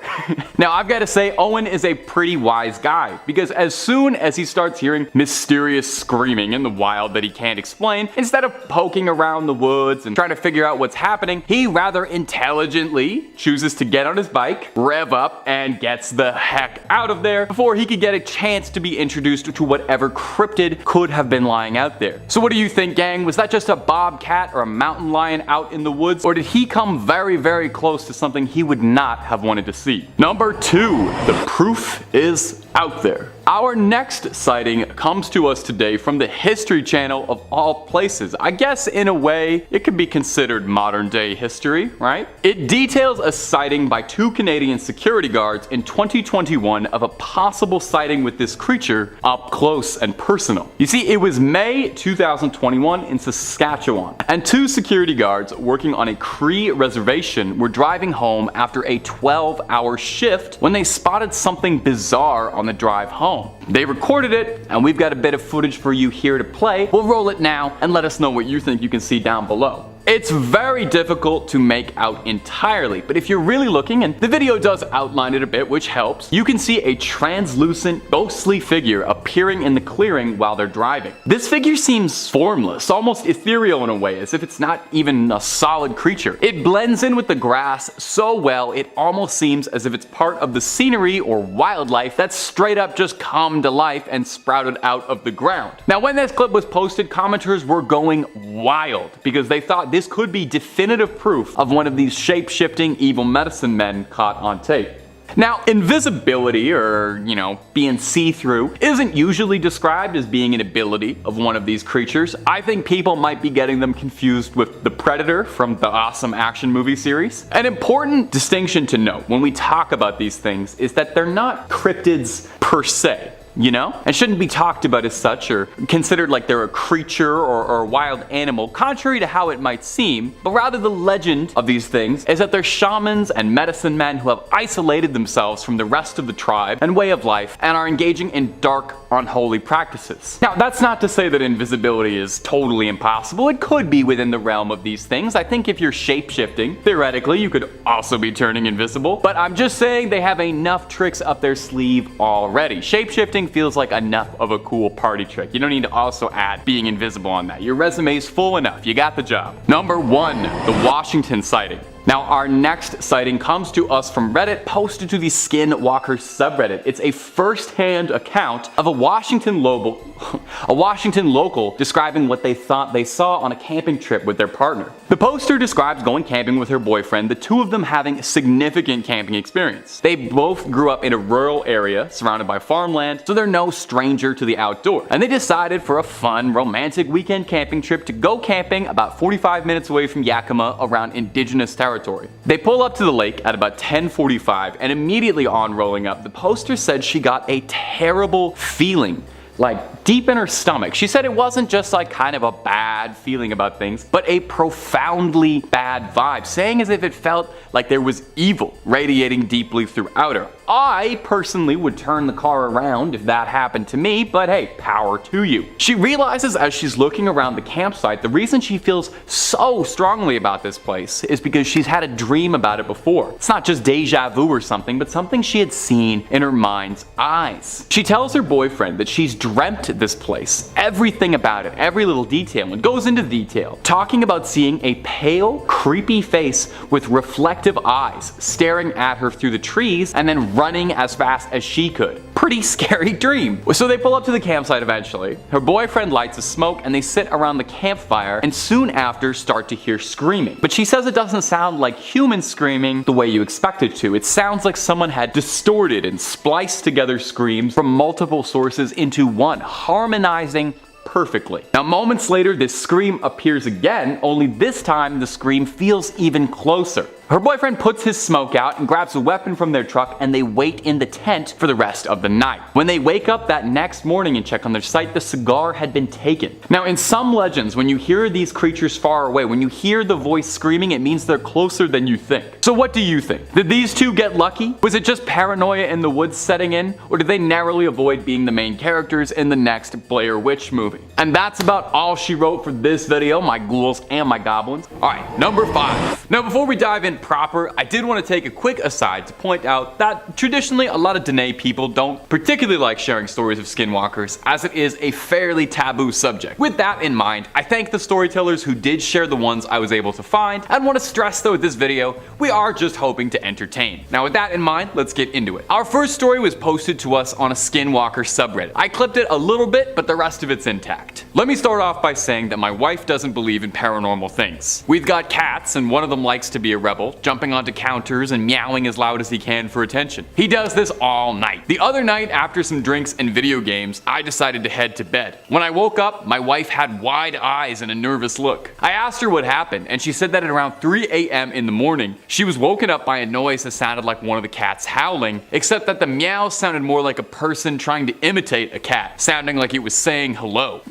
Now, I've got to say, Owen is a pretty wise guy, because as soon as he starts hearing mysterious screaming in the wild that he can't explain, instead of poking around the woods and trying to figure out what's happening, he rather intelligently chooses to get on his bike, rev up, and gets the heck out of there before he could get a chance to be introduced to whatever cryptid could have been lying out there. So what do you think, gang? Was that just a bobcat or a mountain lion out in the woods, or did he come very, very close to something he would not have wanted to see? Number 2, the proof is out there. Our next sighting comes to us today from the History Channel of all places. I guess in a way it could be considered modern day history, right? It details a sighting by 2 Canadian security guards in 2021 of a possible sighting with this creature up close and personal. You see, it was May 2021 in Saskatchewan, and 2 security guards working on a Cree reservation were driving home after a 12-hour shift when they spotted something bizarre on the drive home. They recorded it, and we've got a bit of footage for you here to play. We'll roll it now and let us know what you think you can see down below. It's very difficult to make out entirely, but if you're really looking, and the video does outline it a bit, which helps, you can see a translucent, ghostly figure appearing in the clearing while they're driving. This figure seems formless, almost ethereal in a way, as if it's not even a solid creature. It blends in with the grass so well, it almost seems as if it's part of the scenery or wildlife that's straight up just come to life and sprouted out of the ground. Now, when this clip was posted, commenters were going wild because they thought this could be definitive proof of one of these shape-shifting evil medicine men caught on tape. Now, invisibility, or, being see-through, isn't usually described as being an ability of one of these creatures. I think people might be getting them confused with the Predator from the awesome action movie series. An important distinction to note when we talk about these things is that they're not cryptids per se. And shouldn't be talked about as such or considered like they're a creature or a wild animal, contrary to how it might seem, but rather the legend of these things is that they're shamans and medicine men who have isolated themselves from the rest of the tribe and way of life and are engaging in dark, unholy practices. Now, that's not to say that invisibility is totally impossible. It could be within the realm of these things. I think if you're shape-shifting, theoretically, you could also be turning invisible, but I'm just saying they have enough tricks up their sleeve already. Shape-shifting feels like enough of a cool party trick. You don't need to also add being invisible on that. Your resume's full enough. You got the job. Number 1, the Washington sighting. Now, our next sighting comes to us from Reddit, posted to the Skinwalker subreddit. It's a first-hand account of a Washington local describing what they thought they saw on a camping trip with their partner. The poster describes going camping with her boyfriend, the two of them having significant camping experience. They both grew up in a rural area surrounded by farmland, so they're no stranger to the outdoor. And they decided for a fun, romantic weekend camping trip to go camping about 45 minutes away from Yakima around indigenous territory. They pull up to the lake at about 10:45, and immediately on rolling up, the poster said she got a terrible feeling, like deep in her stomach. She said it wasn't just like kind of a bad feeling about things, but a profoundly bad vibe, saying as if it felt like there was evil radiating deeply throughout her. I personally would turn the car around if that happened to me, but hey, power to you. She realizes as she's looking around the campsite, the reason she feels so strongly about this place is because she's had a dream about it before. It's not just deja vu or something, but something she had seen in her mind's eyes. She tells her boyfriend that she's dreamt this place, everything about it, every little detail, and goes into detail, talking about seeing a pale, creepy face with reflective eyes staring at her through the trees and then running as fast as she could. Pretty scary dream. So they pull up to the campsite eventually. Her boyfriend lights a smoke and they sit around the campfire and soon after start to hear screaming. But she says it doesn't sound like human screaming the way you expect it to. It sounds like someone had distorted and spliced together screams from multiple sources into one, harmonizing perfectly. Now, moments later, this scream appears again, only this time the scream feels even closer. Her boyfriend puts his smoke out and grabs a weapon from their truck, and they wait in the tent for the rest of the night. When they wake up that next morning and check on their site, the cigar had been taken. Now, in some legends, when you hear these creatures far away, when you hear the voice screaming, it means they're closer than you think. So what do you think? Did these two get lucky? Was it just paranoia in the woods setting in? Or did they narrowly avoid being the main characters in the next Blair Witch movie? And that's about all she wrote for this video, my ghouls and my goblins. Alright, number 5. Now, before we dive in proper, I did want to take a quick aside to point out that traditionally a lot of Dene people don't particularly like sharing stories of skinwalkers, as it is a fairly taboo subject. With that in mind, I thank the storytellers who did share the ones I was able to find, and want to stress though with this video, we are just hoping to entertain. Now with that in mind, let's get into it. Our first story was posted to us on a Skinwalker subreddit. I clipped it a little bit, but the rest of it's intact. Let me start off by saying that my wife doesn't believe in paranormal things. We've got cats, and one of them likes to be a rebel, jumping onto counters and meowing as loud as he can for attention. He does this all night. The other night, after some drinks and video games, I decided to head to bed. When I woke up, my wife had wide eyes and a nervous look. I asked her what happened, and she said that at around 3 a.m. in the morning, she was woken up by a noise that sounded like one of the cats howling, except that the meow sounded more like a person trying to imitate a cat, sounding like it was saying hello.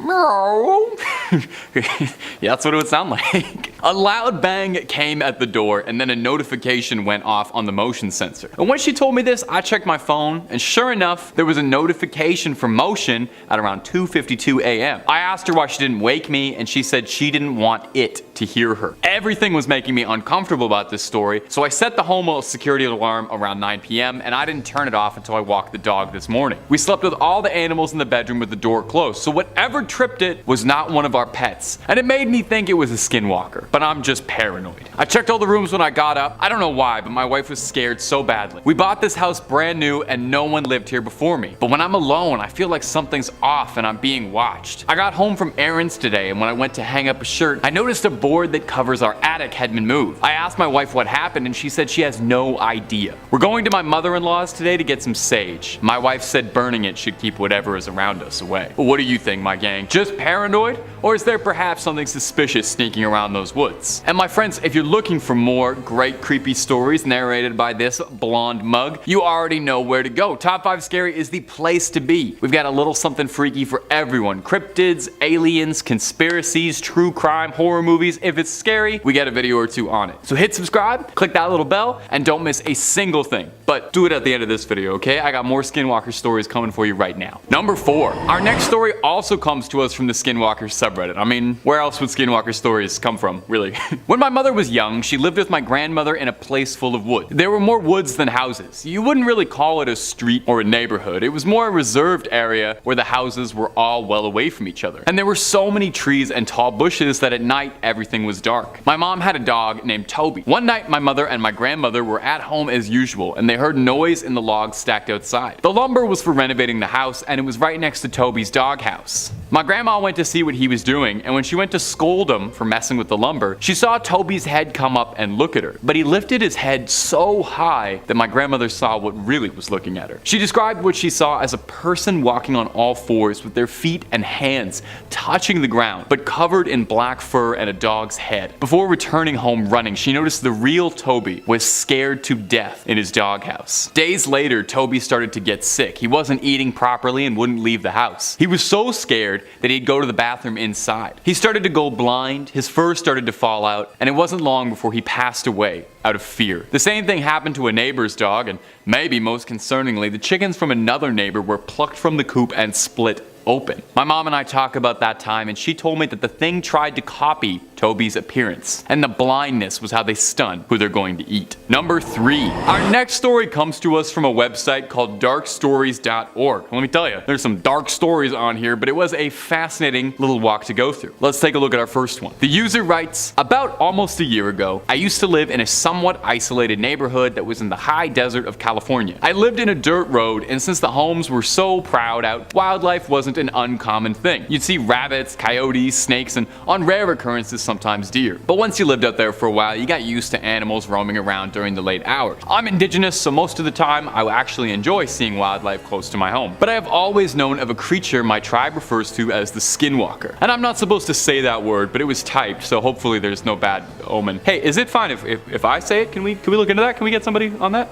Yeah, that's what it would sound like. A loud bang came at the door, and then a notification went off on the motion sensor. And when she told me this, I checked my phone, and sure enough, there was a notification for motion at around 2:52 a.m. I asked her why she didn't wake me, and she said she didn't want it to hear her. Everything was making me uncomfortable about this story, so I set the home security alarm around 9 p.m. and I didn't turn it off until I walked the dog this morning. We slept with all the animals in the bedroom with the door closed, so whatever tripped it was not one of our pets, and it made me think it was a skinwalker, but I'm just paranoid. I checked all the rooms when I got up. I don't know why, but my wife was scared so badly. We bought this house brand new and no one lived here before me, but when I'm alone, I feel like something's off and I'm being watched. I got home from errands today, and when I went to hang up a shirt, I noticed a board that covers our attic had been moved. I asked my wife what happened and she said she has no idea. We're going to my mother-in-law's today to get some sage. My wife said burning it should keep whatever is around us away. Well, what do you think, my gang? Just paranoid? Or is there perhaps something suspicious sneaking around those woods? And my friends, if you're looking for more great creepy stories narrated by this blonde mug, you already know where to go. Top 5 Scary is the place to be. We've got a little something freaky for everyone. Cryptids, aliens, conspiracies, true crime, horror movies. If it's scary, we got a video or two on it. So hit subscribe, click that little bell, and don't miss a single thing. But do it at the end of this video, okay? I got more Skinwalker stories coming for you right now. Number 4. Our next story also comes to us from the Skinwalker subreddit. I mean, where else would Skinwalker stories come from, really? When my mother was young, she lived with my grandmother in a place full of wood. There were more woods than houses. You wouldn't really call it a street or a neighborhood. It was more a reserved area where the houses were all well away from each other. And there were so many trees and tall bushes that at night everything was dark. My mom had a dog named Toby. One night my mother and my grandmother were at home as usual and they heard noise in the logs stacked outside. The lumber was for renovating the house and it was right next to Toby's doghouse. My grandma went to see what he was doing, and when she went to scold him for messing with the lumber, she saw Toby's head come up and look at her. But he lifted his head so high that my grandmother saw what really was looking at her. She described what she saw as a person walking on all fours with their feet and hands touching the ground, but covered in black fur and a dog's head. Before returning home running, she noticed the real Toby was scared to death in his doghouse. Days later, Toby started to get sick. He wasn't eating properly and wouldn't leave the house. He was so scared that he'd go to the bathroom inside. He started to go blind, his fur started to fall out, and it wasn't long before he passed away out of fear. The same thing happened to a neighbor's dog, and maybe most concerningly, the chickens from another neighbor were plucked from the coop and split open. My mom and I talked about that time and she told me that the thing tried to copy Toby's appearance, and the blindness was how they stun who they're going to eat. Number 3. Our next story comes to us from a website called darkstories.org. Let me tell you, there's some dark stories on here, but it was a fascinating little walk to go through. Let's take a look at our first one. The user writes, about almost a year ago, I used to live in a somewhat isolated neighborhood that was in the high desert of California. I lived in a dirt road, and since the homes were so proud out, wildlife wasn't an uncommon thing. You'd see rabbits, coyotes, snakes, and on rare occurrences sometimes deer. But once you lived out there for a while, you got used to animals roaming around during the late hours. I'm indigenous, so most of the time I actually enjoy seeing wildlife close to my home. But I have always known of a creature my tribe refers to as the Skinwalker. And I'm not supposed to say that word, but it was typed, so hopefully there's no bad omen. Hey, is it fine if I say it? Can we look into that? Can we get somebody on that?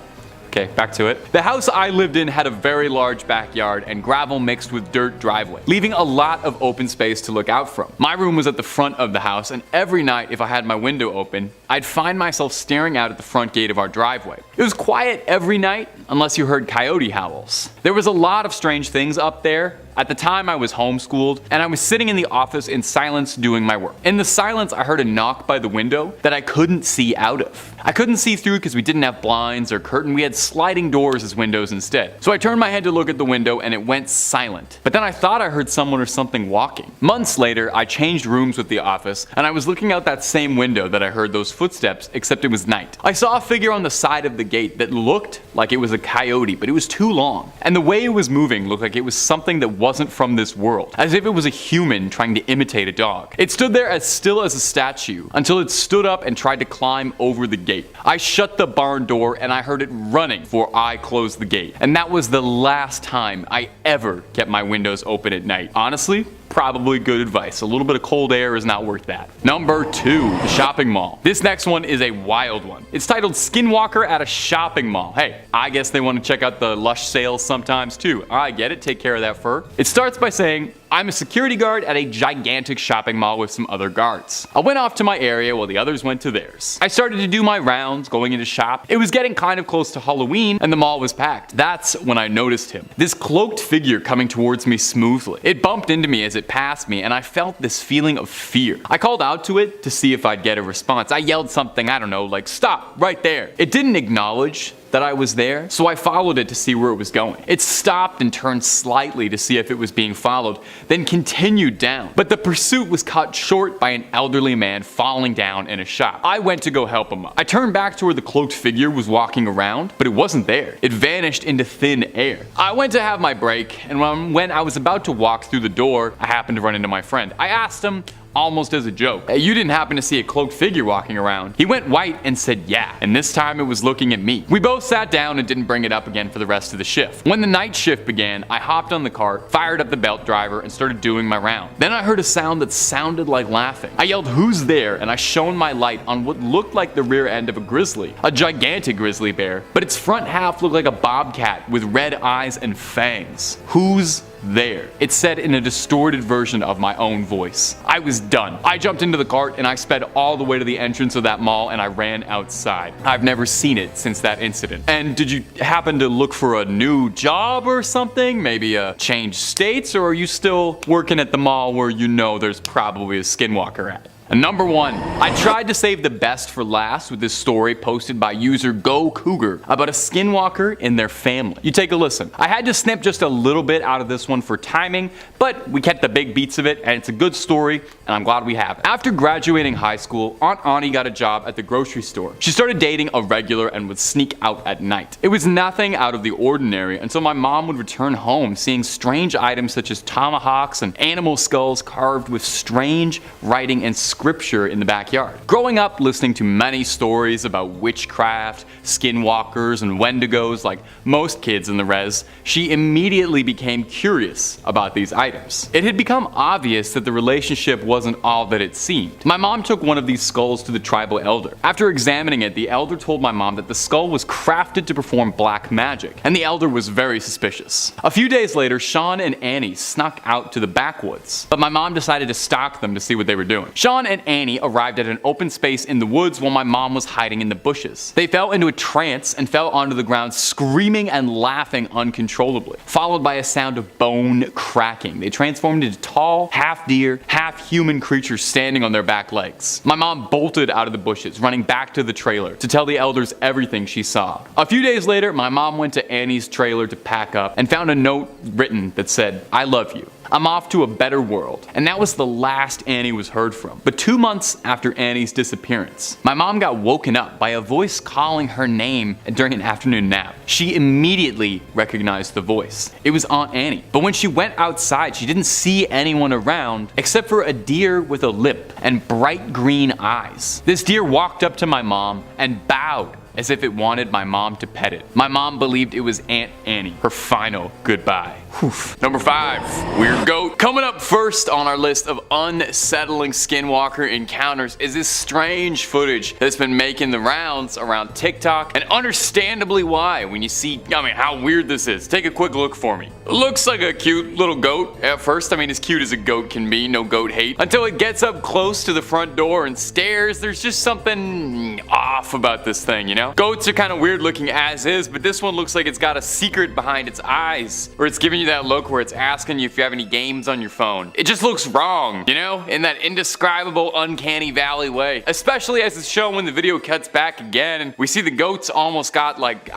Okay, back to it. The house I lived in had a very large backyard and gravel mixed with dirt driveway, leaving a lot of open space to look out from. My room was at the front of the house, and every night if I had my window open, I'd find myself staring out at the front gate of our driveway. It was quiet every night, unless you heard coyote howls. There was a lot of strange things up there. At the time I was homeschooled, and I was sitting in the office in silence doing my work. In the silence I heard a knock by the window that I couldn't see out of. I couldn't see through because we didn't have blinds or curtain, we had sliding doors as windows instead. So I turned my head to look at the window and it went silent. But then I thought I heard someone or something walking. Months later I changed rooms with the office and I was looking out that same window that I heard those footsteps, except it was night. I saw a figure on the side of the gate that looked like it was a coyote, but it was too long. And the way it was moving looked like it was something that wasn't from this world, as if it was a human trying to imitate a dog. It stood there as still as a statue until it stood up and tried to climb over the gate. I shut the barn door and I heard it running before I closed the gate. And that was the last time I ever kept my windows open at night. Honestly, probably good advice. A little bit of cold air is not worth that. Number 2, the shopping mall. This next one is a wild one. It's titled Skinwalker at a Shopping Mall. Hey, I guess they want to check out the lush sales sometimes too. I get it, take care of that fur. It starts by saying, I'm a security guard at a gigantic shopping mall with some other guards. I went off to my area while the others went to theirs. I started to do my rounds, going into shop. It was getting kind of close to Halloween and the mall was packed. That's when I noticed him. This cloaked figure coming towards me smoothly. It bumped into me as it passed me and I felt this feeling of fear. I called out to it to see if I'd get a response. I yelled something, I don't know, like stop right there. It didn't acknowledge that I was there, so I followed it to see where it was going. It stopped and turned slightly to see if it was being followed, then continued down. But the pursuit was cut short by an elderly man falling down in a shop. I went to go help him up. I turned back to where the cloaked figure was walking around, but it wasn't there. It vanished into thin air. I went to have my break, and when I was about to walk through the door, I happened to run into my friend. I asked him almost as a joke. "Hey, you didn't happen to see a cloaked figure walking around?" He went white and said yeah, and this time it was looking at me. We both sat down and didn't bring it up again for the rest of the shift. When the night shift began, I hopped on the cart, fired up the belt driver, and started doing my round. Then I heard a sound that sounded like laughing. I yelled, "Who's there?" and I shone my light on what looked like the rear end of a grizzly, a gigantic grizzly bear, but its front half looked like a bobcat with red eyes and fangs. "Who's there?" it said in a distorted version of my own voice. I was done. I jumped into the cart and I sped all the way to the entrance of that mall and I ran outside. I've never seen it since that incident. "And did you happen to look for a new job or something? Maybe change states, or are you still working at the mall where you know there's probably a skinwalker at?" And number 1, I tried to save the best for last with this story posted by user Go Cougar about a skinwalker and their family. You take a listen. I had to snip just a little bit out of this one for timing, but we kept the big beats of it, and it's a good story, and I'm glad we have it. After graduating high school, Aunt Ani got a job at the grocery store. She started dating a regular and would sneak out at night. It was nothing out of the ordinary until my mom would return home seeing strange items such as tomahawks and animal skulls carved with strange writing and scripture in the backyard. Growing up listening to many stories about witchcraft, skinwalkers, and wendigos like most kids in the res, she immediately became curious about these items. It had become obvious that the relationship wasn't all that it seemed. My mom took one of these skulls to the tribal elder. After examining it, the elder told my mom that the skull was crafted to perform black magic, and the elder was very suspicious. A few days later, Sean and Annie snuck out to the backwoods, but my mom decided to stalk them to see what they were doing. Sean and Annie arrived at an open space in the woods while my mom was hiding in the bushes. They fell into a trance and fell onto the ground screaming and laughing uncontrollably, followed by a sound of bone cracking. They transformed into tall, half deer, half human creatures standing on their back legs. My mom bolted out of the bushes, running back to the trailer to tell the elders everything she saw. A few days later, my mom went to Annie's trailer to pack up and found a note written that said, "I love you. I'm off to a better world." And that was the last Annie was heard from. But 2 months after Annie's disappearance, my mom got woken up by a voice calling her name during an afternoon nap. She immediately recognized the voice. It was Aunt Annie. But when she went outside, she didn't see anyone around except for a deer with a lip and bright green eyes. This deer walked up to my mom and bowed as if it wanted my mom to pet it. My mom believed it was Aunt Annie, her final goodbye. Whew. Number 5, weird goat. Coming up first on our list of unsettling skinwalker encounters is this strange footage that's been making the rounds around TikTok, and understandably why when you see, how weird this is. Take a quick look for me. It looks like a cute little goat at first. As cute as a goat can be, no goat hate. Until it gets up close to the front door and stares, there's just something off about this thing, you know? Goats are kind of weird looking as is, but this one looks like it's got a secret behind its eyes, or it's giving you that look where it's asking you if you have any games on your phone. It just looks wrong, you know, in that indescribable uncanny valley way. Especially as it's shown when the video cuts back again and we see the goats almost got like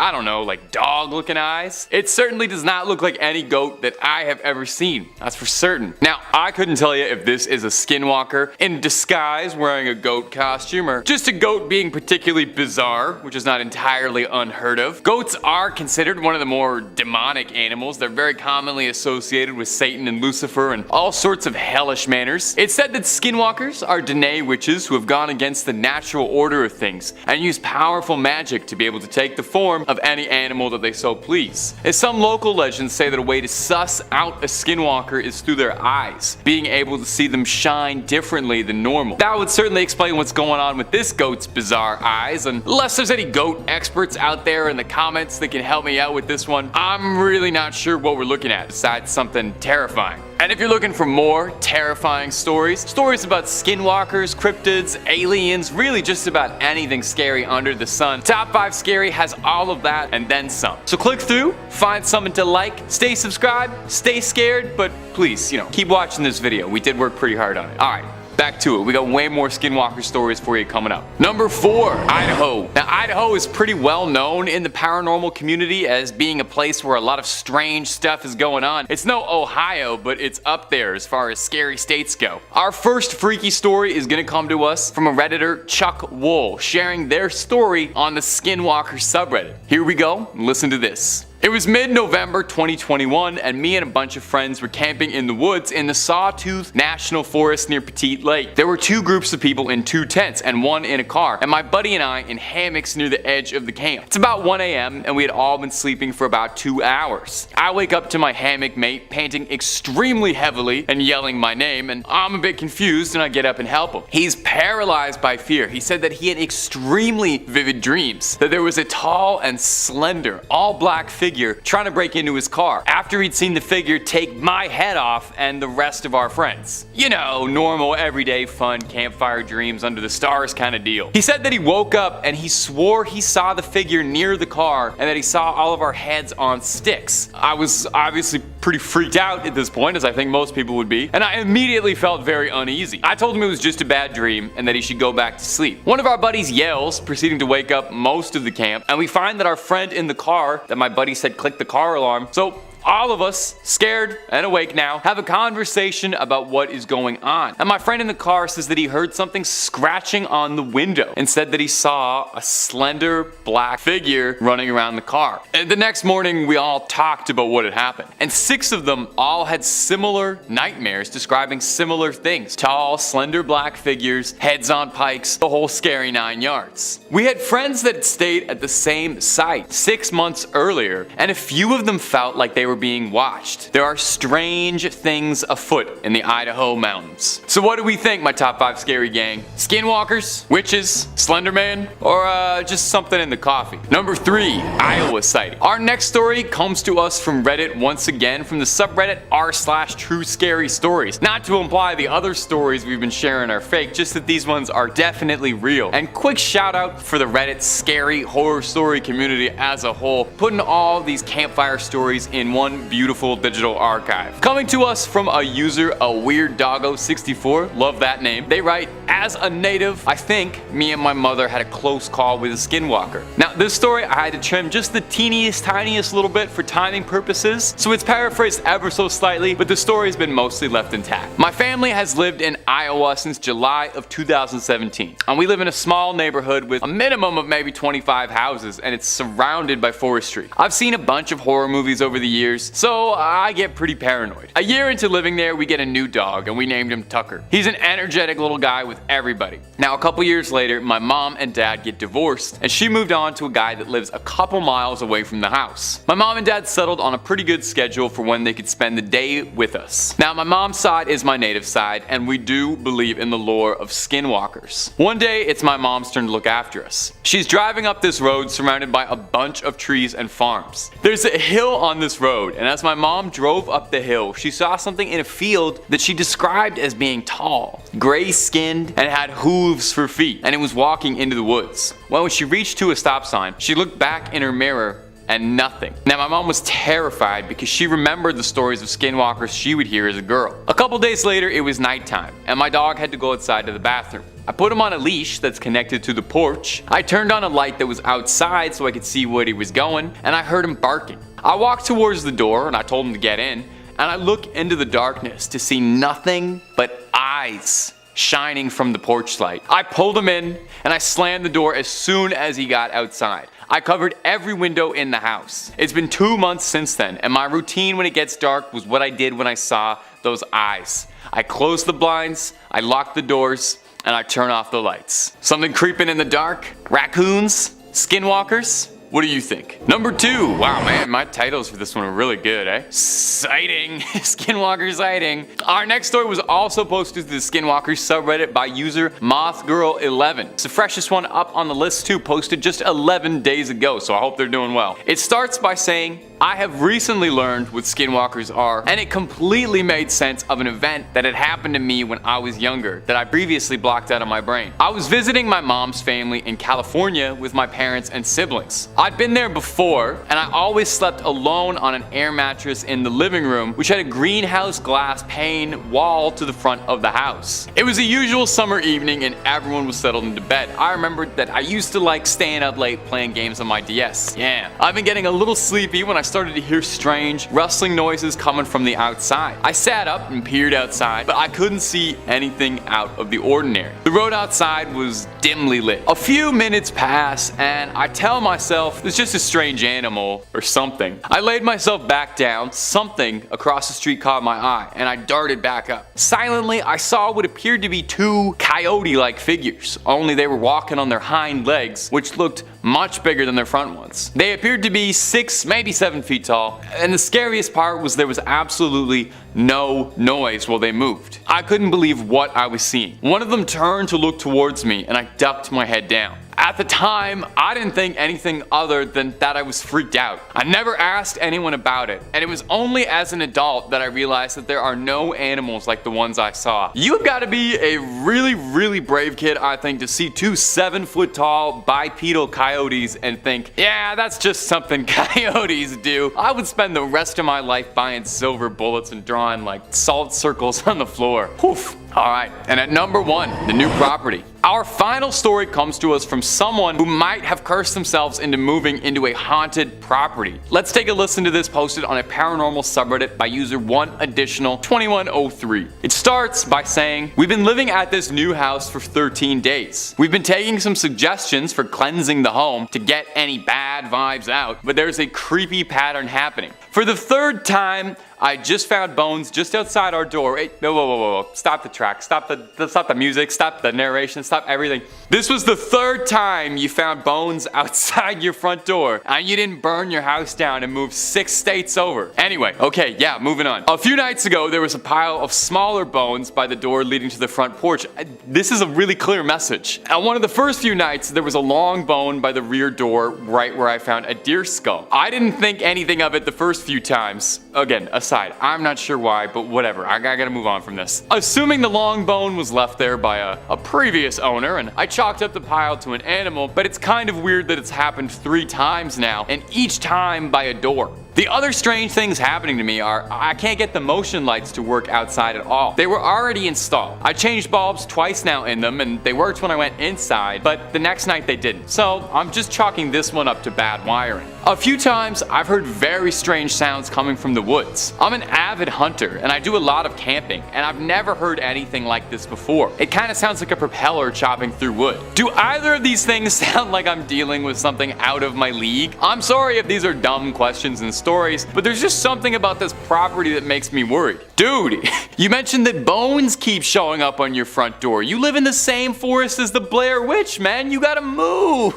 dog looking eyes. It certainly does not look like any goat that I have ever seen, that's for certain. Now, I couldn't tell you if this is a skinwalker in disguise wearing a goat costume or just a goat being particularly bizarre, which is not entirely unheard of. Goats are considered one of the more demonic animals. They're very commonly associated with Satan and Lucifer and all sorts of hellish manners. It's said that skinwalkers are Dene witches who have gone against the natural order of things and use powerful magic to be able to take the form of any animal that they so please. As some local legends say that a way to suss out a skinwalker is through their eyes, being able to see them shine differently than normal. That would certainly explain what's going on with this goat's bizarre eyes, and unless there's any goat experts out there in the comments that can help me out with this one, I'm really not sure what we're looking at besides something terrifying. And if you're looking for more terrifying stories about skinwalkers, cryptids, aliens, really just about anything scary under the sun, Top 5 Scary has all of that and then some. So click through, find something to like, stay subscribed, stay scared, but please, keep watching this video. We did work pretty hard on it. Alright. Back to it. We got way more skinwalker stories for you coming up. Number 4, Idaho. Now, Idaho is pretty well known in the paranormal community as being a place where a lot of strange stuff is going on. It's no Ohio, but it's up there as far as scary states go. Our first freaky story is gonna come to us from a Redditor, Chuck Wool, sharing their story on the Skinwalker subreddit. Here we go, listen to this. It was mid-November 2021 and me and a bunch of friends were camping in the woods in the Sawtooth National Forest near Petite Lake. There were two groups of people in two tents and one in a car, and my buddy and I in hammocks near the edge of the camp. It's about 1 a.m. and we had all been sleeping for about 2 hours. I wake up to my hammock mate panting extremely heavily and yelling my name, and I'm a bit confused and I get up and help him. He's paralyzed by fear. He said that he had extremely vivid dreams, that there was a tall and slender, all black figure trying to break into his car after he'd seen the figure take my head off and the rest of our friends. You know, normal, everyday, fun campfire dreams under the stars kind of deal. He said that he woke up and he swore he saw the figure near the car and that he saw all of our heads on sticks. I was obviously pretty freaked out at this point, as I think most people would be, and I immediately felt very uneasy. I told him it was just a bad dream and that he should go back to sleep. One of our buddies yells, proceeding to wake up most of the camp, and we find that our friend in the car that my buddy said clicked the car alarm. So all of us, scared and awake now, have a conversation about what is going on. And my friend in the car says that he heard something scratching on the window and said that he saw a slender black figure running around the car. And the next morning we all talked about what had happened. And 6 of them all had similar nightmares describing similar things. Tall, slender black figures, heads on pikes, the whole scary 9 yards. We had friends that had stayed at the same site 6 months earlier, and a few of them felt like they were being watched. There are strange things afoot in the Idaho mountains. So what do we think, my top 5 scary gang? Skinwalkers? Witches? Slenderman? Or just something in the coffee? Number 3, Iowa sighting. Our next story comes to us from Reddit once again, from the subreddit r/true scary stories. Not to imply the other stories we've been sharing are fake, just that these ones are definitely real. And quick shout out for the Reddit scary horror story community as a whole, putting all these campfire stories in one beautiful digital archive. Coming to us from a user, a Weird Doggo 64, love that name. They write, as a native, I think me and my mother had a close call with a skinwalker. Now this story I had to trim just the tiniest little bit for timing purposes, so it's paraphrased ever so slightly, but the story has been mostly left intact. My family has lived in Iowa since July of 2017, and we live in a small neighborhood with a minimum of maybe 25 houses, and it's surrounded by forestry. I've seen a bunch of horror movies over the years, so I get pretty paranoid. A year into living there, we get a new dog, and we named him Tucker. He's an energetic little guy with everybody. Now a couple years later, my mom and dad get divorced, and she moved on to a guy that lives a couple miles away from the house. My mom and dad settled on a pretty good schedule for when they could spend the day with us. Now my mom's side is my native side, and we do believe in the lore of skinwalkers. One day, it's my mom's turn to look after us. She's driving up this road surrounded by a bunch of trees and farms. There's a hill on this road, and as my mom drove up the hill, she saw something in a field that she described as being tall, gray-skinned, and had hooves for feet, and it was walking into the woods. Well, when she reached to a stop sign, she looked back in her mirror and nothing. Now my mom was terrified because she remembered the stories of skinwalkers she would hear as a girl. A couple days later, it was nighttime, and my dog had to go outside to the bathroom. I put him on a leash that's connected to the porch. I turned on a light that was outside so I could see where he was going, and I heard him barking. I walked towards the door and I told him to get in, and I look into the darkness to see nothing but eyes shining from the porch light. I pulled him in and I slammed the door as soon as he got outside. I covered every window in the house. It's been 2 months since then, and my routine when it gets dark was what I did when I saw those eyes. I closed the blinds, I locked the doors, and I turn off the lights. Something creeping in the dark? Raccoons? Skinwalkers? What do you think? Number 2. Wow, man, my titles for this one are really good, eh? Sighting. Skinwalker sighting. Our next story was also posted to the Skinwalkers subreddit by user MothGirl11. It's the freshest one up on the list too, posted just 11 days ago, so I hope they're doing well. It starts by saying, I have recently learned what skinwalkers are, and it completely made sense of an event that had happened to me when I was younger that I previously blocked out of my brain. I was visiting my mom's family in California with my parents and siblings. I'd been there before, and I always slept alone on an air mattress in the living room, which had a greenhouse glass pane wall to the front of the house. It was a usual summer evening and everyone was settled into bed. I remembered that I used to like staying up late playing games on my DS. Yeah, I've been getting a little sleepy when I started to hear strange rustling noises coming from the outside. I sat up and peered outside, but I couldn't see anything out of the ordinary. The road outside was dimly lit. A few minutes pass and I tell myself it's just a strange animal or something. I laid myself back down, something across the street caught my eye, and I darted back up. Silently, I saw what appeared to be two coyote-like figures, only they were walking on their hind legs, which looked much bigger than their front ones. They appeared to be 6, maybe 7 feet tall, and the scariest part was there was absolutely no noise while they moved. I couldn't believe what I was seeing. One of them turned to look towards me, and I ducked my head down. At the time, I didn't think anything other than that I was freaked out. I never asked anyone about it, and it was only as an adult that I realized that there are no animals like the ones I saw. You've got to be a really brave kid, I think, to see two 7-foot-tall bipedal coyotes and think, yeah, that's just something coyotes do. I would spend the rest of my life buying silver bullets and drawing like salt circles on the floor. Woof. Alright, and at number 1, the new property. Our final story comes to us from someone who might have cursed themselves into moving into a haunted property. Let's take a listen to this posted on a paranormal subreddit by user 1additional2103. It starts by saying, we've been living at this new house for 13 days. We've been taking some suggestions for cleansing the home to get any bad vibes out, but there's a creepy pattern happening. For the 3rd time, I just found bones just outside our door. Hey, whoa. Stop the track. Stop the music. Stop the narration. Stop everything. This was the 3rd time you found bones outside your front door, and you didn't burn your house down and move 6 states over. Anyway, okay, yeah, moving on. A few nights ago, there was a pile of smaller bones by the door leading to the front porch. This is a really clear message. On one of the first few nights, there was a long bone by the rear door right where I found a deer skull. I didn't think anything of it the first few times. Again, aside, I'm not sure why, but whatever, I gotta move on from this. Assuming the long bone was left there by a previous owner, and I chalked up the pile to an animal, but it's kind of weird that it's happened 3 times now, and each time by a door. The other strange things happening to me are I can't get the motion lights to work outside at all. They were already installed. I changed bulbs twice now in them, and they worked when I went inside, but the next night they didn't. So I'm just chalking this one up to bad wiring. A few times I've heard very strange sounds coming from the woods. I'm an avid hunter and I do a lot of camping, and I've never heard anything like this before. It kind of sounds like a propeller chopping through wood. Do either of these things sound like I'm dealing with something out of my league? I'm sorry if these are dumb questions and stories, but there's just something about this property that makes me worried. Dude, you mentioned that bones keep showing up on your front door. You live in the same forest as the Blair Witch, man. You gotta move.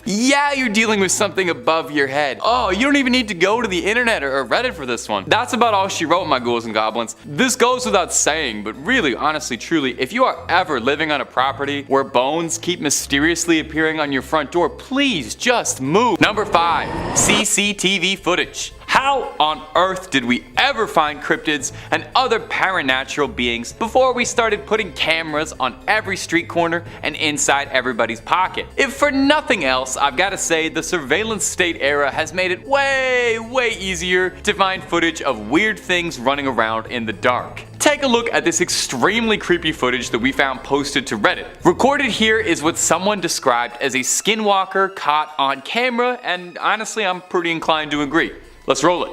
Yeah, you're dealing with something above your head. Oh, you don't even need to go to the internet or Reddit for this one. That's about all she wrote, my ghouls and goblins. This goes without saying, but really, honestly, truly, if you are ever living on a property where bones keep mysteriously appearing on your front door, please just move. Number 5, CCTV footage. How on earth did we ever find cryptids and other paranatural beings before we started putting cameras on every street corner and inside everybody's pocket? If for nothing else, I've got to say the surveillance state era has made it way easier to find footage of weird things running around in the dark. Take a look at this extremely creepy footage that we found posted to Reddit. Recorded here is what someone described as a skinwalker caught on camera, and honestly, I'm pretty inclined to agree. Let's roll it.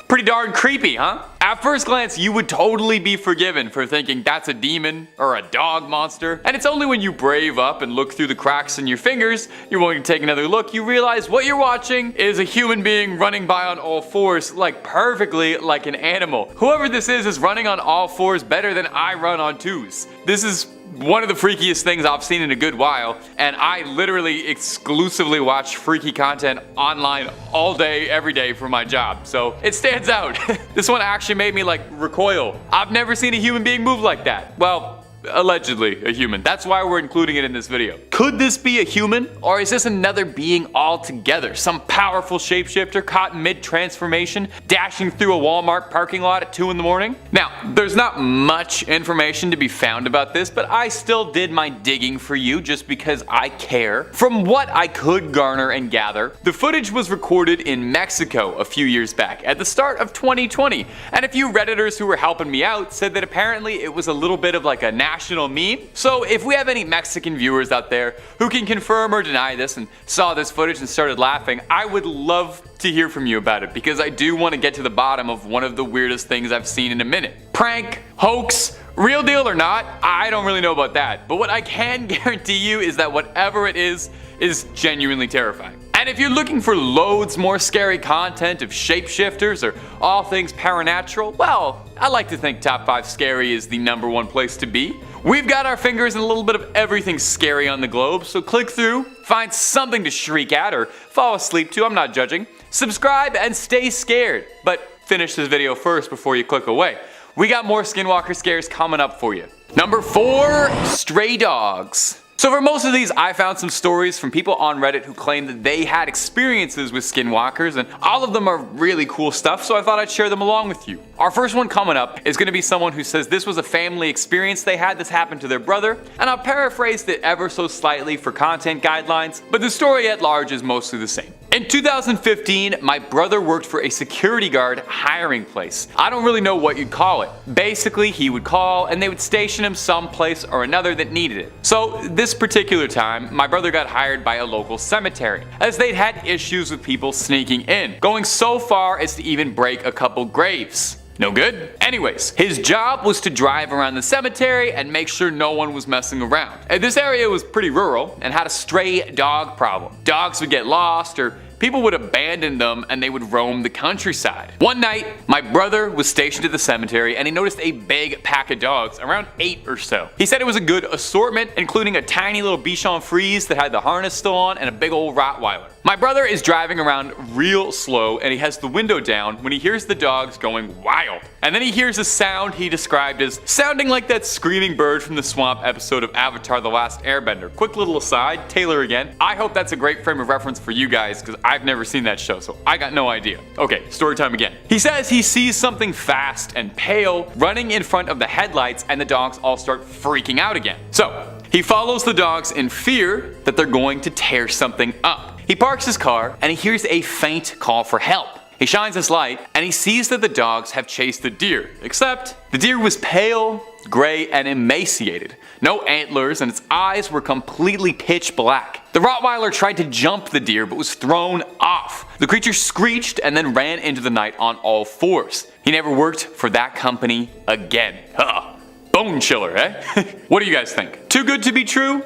Pretty darn creepy, huh? At first glance, you would totally be forgiven for thinking that's a demon or a dog monster. And it's only when you brave up and look through the cracks in your fingers, you're willing to take another look, you realize what you're watching is a human being running by on all fours, like perfectly like an animal. Whoever this is running on all fours better than I run on 2s. This is one of the freakiest things I've seen in a good while, and I literally exclusively watch freaky content online all day, every day for my job, so it stands out. This one actually made me like recoil. I've never seen a human being move like that. Well, allegedly a human. That's why we're including it in this video. Could this be a human? Or is this another being altogether? Some powerful shapeshifter caught mid-transformation, dashing through a Walmart parking lot at 2 in the morning? Now, there's not much information to be found about this, but I still did my digging for you just because I care. From what I could garner and gather, the footage was recorded in Mexico a few years back, at the start of 2020, and a few Redditors who were helping me out said that apparently it was a little bit of like a national meme. So if we have any Mexican viewers out there who can confirm or deny this and saw this footage and started laughing, I would love to hear from you about it, because I do want to get to the bottom of one of the weirdest things I've seen in a minute. Prank, hoax, real deal or not, I don't really know about that, but what I can guarantee you is that whatever it is genuinely terrifying. And if you're looking for loads more scary content of shapeshifters or all things paranatural, well, I like to think Top 5 Scary is the #1 place to be. We've got our fingers in a little bit of everything scary on the globe, so click through, find something to shriek at or fall asleep to, I'm not judging. Subscribe and stay scared, but finish this video first before you click away. We got more Skinwalker scares coming up for you. Number 4, stray dogs. So for most of these, I found some stories from people on Reddit who claimed that they had experiences with skinwalkers, and all of them are really cool stuff, so I thought I'd share them along with you. Our first one coming up is going to be someone who says this was a family experience they had. This happened to their brother, and I'll paraphrase it ever so slightly for content guidelines, but the story at large is mostly the same. In 2015, my brother worked for a security guard hiring place. I don't really know what you'd call it. Basically, he would call and they would station him someplace or another that needed it. So this particular time, my brother got hired by a local cemetery, as they'd had issues with people sneaking in, going so far as to even break a couple graves. No good? Anyways, his job was to drive around the cemetery and make sure no one was messing around. And this area was pretty rural and had a stray dog problem. Dogs would get lost, or people would abandon them and they would roam the countryside. One night, my brother was stationed at the cemetery and he noticed a big pack of dogs, around 8 or so. He said it was a good assortment, including a tiny little Bichon Frise that had the harness still on and a big old Rottweiler. My brother is driving around real slow and he has the window down when he hears the dogs going wild. And then he hears a sound he described as sounding like that screaming bird from the swamp episode of Avatar: The Last Airbender. Quick little aside, Taylor again. I hope that's a great frame of reference for you guys, because I've never seen that show, so I got no idea. Okay, story time again. He says he sees something fast and pale running in front of the headlights, and the dogs all start freaking out again. So he follows the dogs in fear that they're going to tear something up. He parks his car and he hears a faint call for help. He shines his light and he sees that the dogs have chased the deer, except the deer was pale, gray, and emaciated. No antlers, and its eyes were completely pitch black. The Rottweiler tried to jump the deer but was thrown off. The creature screeched and then ran into the night on all fours. He never worked for that company again. Bone chiller, eh? What do you guys think? Too good to be true,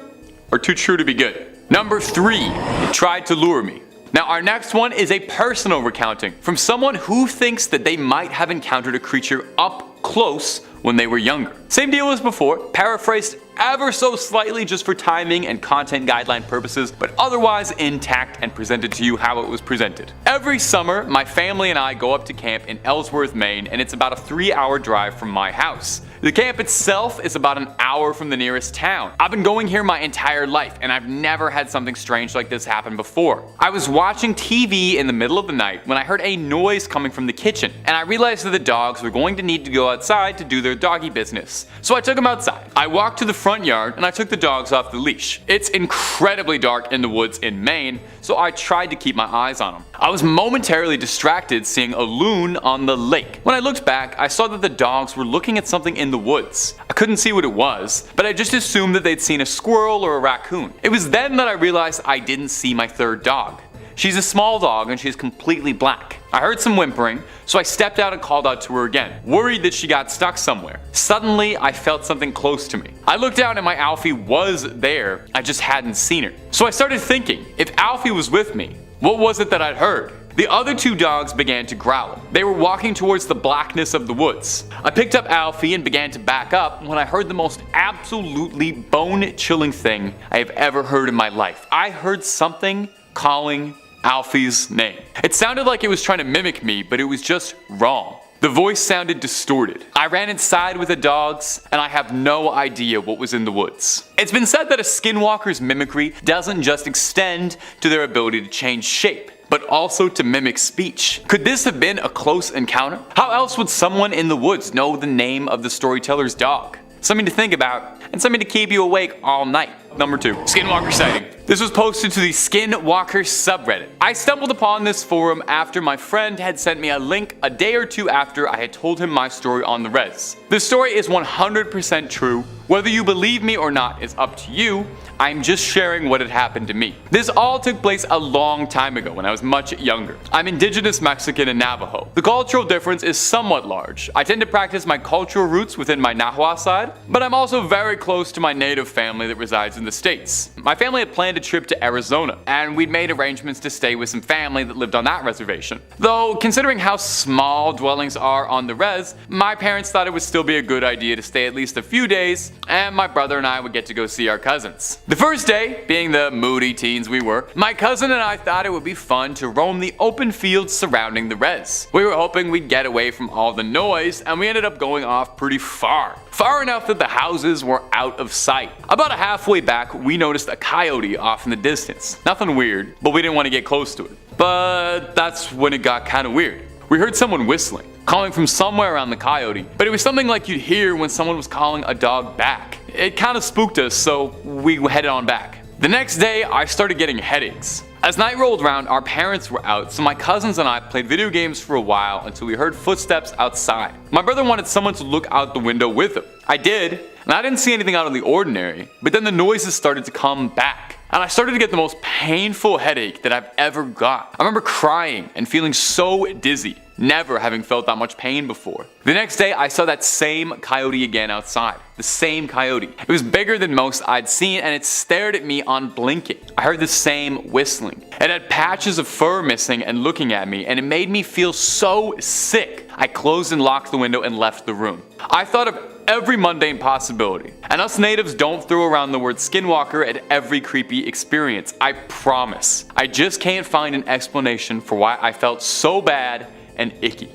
or too true to be good? Number 3, it tried to lure me. Now our next one is a personal recounting from someone who thinks that they might have encountered a creature up close when they were younger. Same deal as before, paraphrased ever so slightly just for timing and content guideline purposes, but otherwise intact and presented to you how it was presented. Every summer, my family and I go up to camp in Ellsworth, Maine, and it's about a 3-hour drive from my house. The camp itself is about an hour from the nearest town. I've been going here my entire life, and I've never had something strange like this happen before. I was watching TV in the middle of the night when I heard a noise coming from the kitchen, and I realized that the dogs were going to need to go outside to do their doggy business. So I took them outside. I walked to the front yard and I took the dogs off the leash. It's incredibly dark in the woods in Maine, so I tried to keep my eyes on them. I was momentarily distracted seeing a loon on the lake. When I looked back, I saw that the dogs were looking at something in the woods. I couldn't see what it was, but I just assumed that they'd seen a squirrel or a raccoon. It was then that I realized I didn't see my third dog. She's a small dog and she's completely black. I heard some whimpering, so I stepped out and called out to her again, worried that she got stuck somewhere. Suddenly, I felt something close to me. I looked down and my Alfie was there, I just hadn't seen her. So I started thinking, if Alfie was with me, what was it that I'd heard? The other 2 dogs began to growl. They were walking towards the blackness of the woods. I picked up Alfie and began to back up when I heard the most absolutely bone-chilling thing I have ever heard in my life. I heard something calling Alfie's name. It sounded like it was trying to mimic me, but it was just wrong. The voice sounded distorted. I ran inside with the dogs, and I have no idea what was in the woods. It's been said that a skinwalker's mimicry doesn't just extend to their ability to change shape, but also to mimic speech. Could this have been a close encounter? How else would someone in the woods know the name of the storyteller's dog? Something to think about, and something to keep you awake all night. Number 2. Skinwalker sighting. This was posted to the Skinwalker subreddit. I stumbled upon this forum after my friend had sent me a link a day or two after I had told him my story on the res. This story is 100% true. Whether you believe me or not is up to you. I'm just sharing what had happened to me. This all took place a long time ago when I was much younger. I'm indigenous Mexican and Navajo. The cultural difference is somewhat large. I tend to practice my cultural roots within my Navajo side, but I'm also very close to my native family that resides in the States. My family had planned a trip to Arizona, and we'd made arrangements to stay with some family that lived on that reservation. Though, considering how small dwellings are on the res, my parents thought it would still be a good idea to stay at least a few days, and my brother and I would get to go see our cousins. The first day, being the moody teens we were, my cousin and I thought it would be fun to roam the open fields surrounding the res. We were hoping we'd get away from all the noise, and we ended up going off pretty far. Far enough that the houses were out of sight. About halfway back, we noticed a coyote off in the distance. Nothing weird, but we didn't want to get close to it. But that's when it got kind of weird. We heard someone whistling, calling from somewhere around the coyote, but it was something like you'd hear when someone was calling a dog back. It kind of spooked us, so we headed on back. The next day, I started getting headaches. As night rolled around, our parents were out, so my cousins and I played video games for a while until we heard footsteps outside. My brother wanted someone to look out the window with him. I did, and I didn't see anything out of the ordinary, but then the noises started to come back. And I started to get the most painful headache that I've ever got. I remember crying and feeling so dizzy, never having felt that much pain before. The next day, I saw that same coyote again outside. The same coyote. It was bigger than most I'd seen, and it stared at me unblinking. I heard the same whistling. It had patches of fur missing and looking at me, and it made me feel so sick. I closed and locked the window and left the room. I thought of every mundane possibility. And us natives don't throw around the word skinwalker at every creepy experience. I promise. I just can't find an explanation for why I felt so bad and icky.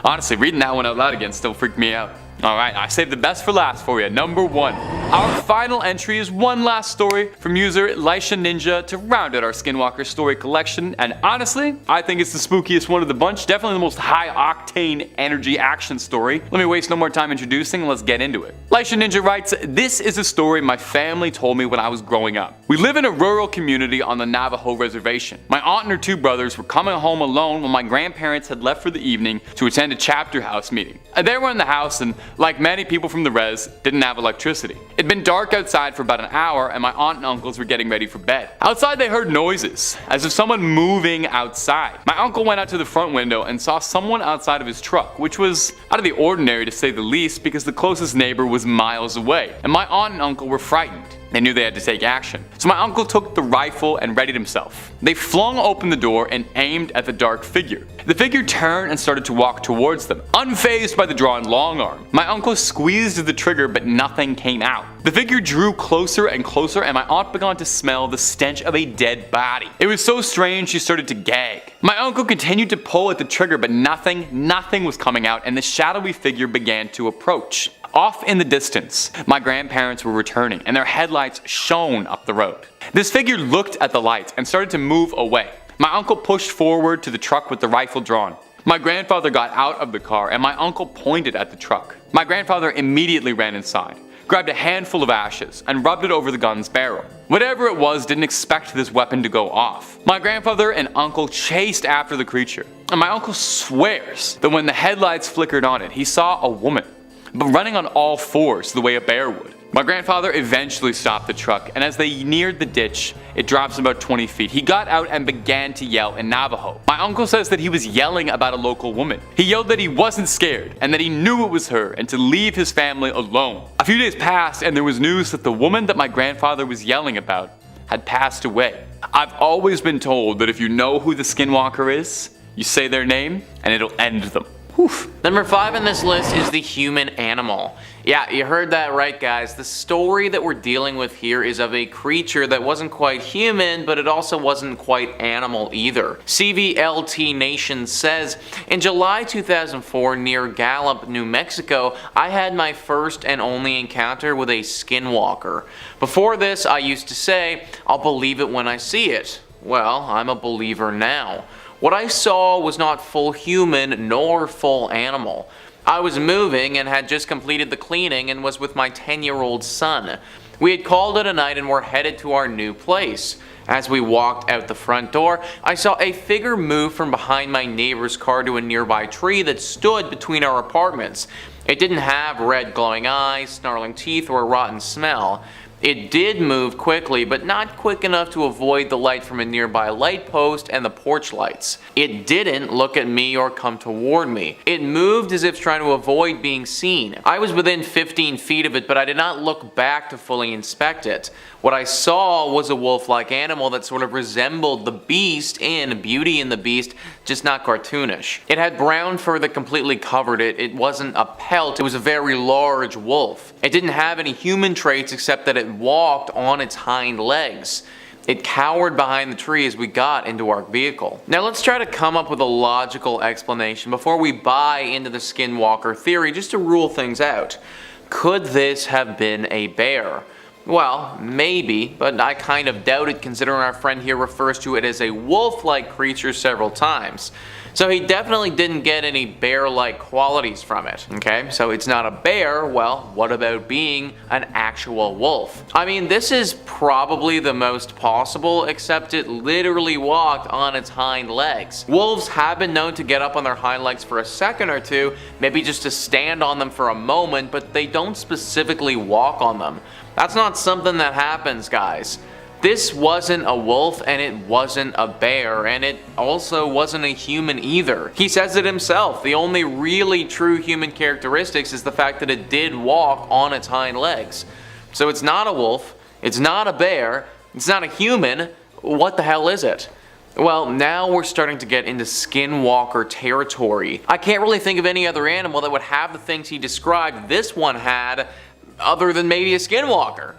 Honestly, reading that one out loud again still freaked me out. Alright, I saved the best for last for you. Number 1. Our final entry is one last story from user Lisha Ninja to round out our Skinwalker story collection, and honestly, I think it's the spookiest one of the bunch, definitely the most high-octane energy action story. Let me waste no more time introducing and let's get into it. Lisha Ninja writes, "This is a story my family told me when I was growing up. We live in a rural community on the Navajo reservation. My aunt and her 2 brothers were coming home alone when my grandparents had left for the evening to attend a chapter house meeting. They were in the house and, like many people from the res, didn't have electricity. It'd been dark outside for about an hour and my aunt and uncles were getting ready for bed. Outside they heard noises, as if someone moving outside. My uncle went out to the front window and saw someone outside of his truck, which was out of the ordinary to say the least because the closest neighbor was miles away, and my aunt and uncle were frightened. They knew they had to take action. So my uncle took the rifle and readied himself. They flung open the door and aimed at the dark figure. The figure turned and started to walk towards them, unfazed by the drawn long arm. My uncle squeezed the trigger but nothing came out. The figure drew closer and closer and my aunt began to smell the stench of a dead body. It was so strange she started to gag. My uncle continued to pull at the trigger but nothing was coming out and the shadowy figure began to approach. Off in the distance, my grandparents were returning and their headlights shone up the road. This figure looked at the lights and started to move away. My uncle pushed forward to the truck with the rifle drawn. My grandfather got out of the car and my uncle pointed at the truck. My grandfather immediately ran inside, grabbed a handful of ashes, and rubbed it over the gun's barrel. Whatever it was didn't expect this weapon to go off. My grandfather and uncle chased after the creature, and my uncle swears that when the headlights flickered on it, he saw a woman, but running on all fours the way a bear would. My grandfather eventually stopped the truck, and as they neared the ditch, it drops about 20 feet. He got out and began to yell in Navajo. My uncle says that he was yelling about a local woman. He yelled that he wasn't scared, and that he knew it was her, and to leave his family alone. A few days passed, and there was news that the woman that my grandfather was yelling about had passed away. I've always been told that if you know who the Skinwalker is, you say their name, and it'll end them. Whew. Number 5 on this list is the human animal. Yeah, you heard that right, guys. The story that we're dealing with here is of a creature that wasn't quite human, but it also wasn't quite animal either. CVLT Nation says, in July 2004 near Gallup, New Mexico, I had my first and only encounter with a skinwalker. Before this, I used to say, I'll believe it when I see it. Well, I'm a believer now. What I saw was not full human nor full animal. I was moving and had just completed the cleaning and was with my 10-year-old son. We had called it a night and were headed to our new place. As we walked out the front door, I saw a figure move from behind my neighbor's car to a nearby tree that stood between our apartments. It didn't have red glowing eyes, snarling teeth, or a rotten smell. It did move quickly, but not quick enough to avoid the light from a nearby light post and the porch lights. It didn't look at me or come toward me. It moved as if trying to avoid being seen. I was within 15 feet of it, but I did not look back to fully inspect it. What I saw was a wolf-like animal that sort of resembled the Beast in Beauty and the Beast, just not cartoonish. It had brown fur that completely covered it. It wasn't a pelt, it was a very large wolf. It didn't have any human traits except that it walked on its hind legs. It cowered behind the tree as we got into our vehicle. Now let's try to come up with a logical explanation before we buy into the skinwalker theory, just to rule things out. Could this have been a bear? Well, maybe, but I kind of doubt it considering our friend here refers to it as a wolf-like creature several times. So he definitely didn't get any bear-like qualities from it, okay? So it's not a bear, well, what about being an actual wolf? I mean, this is probably the most possible, except it literally walked on its hind legs. Wolves have been known to get up on their hind legs for a second or two, maybe just to stand on them for a moment, but they don't specifically walk on them. That's not something that happens, guys. This wasn't a wolf, and it wasn't a bear, and it also wasn't a human either. He says it himself. The only really true human characteristics is the fact that it did walk on its hind legs. So it's not a wolf, it's not a bear, it's not a human. What the hell is it? Well, now we're starting to get into skinwalker territory. I can't really think of any other animal that would have the things he described this one had, other than maybe a skinwalker.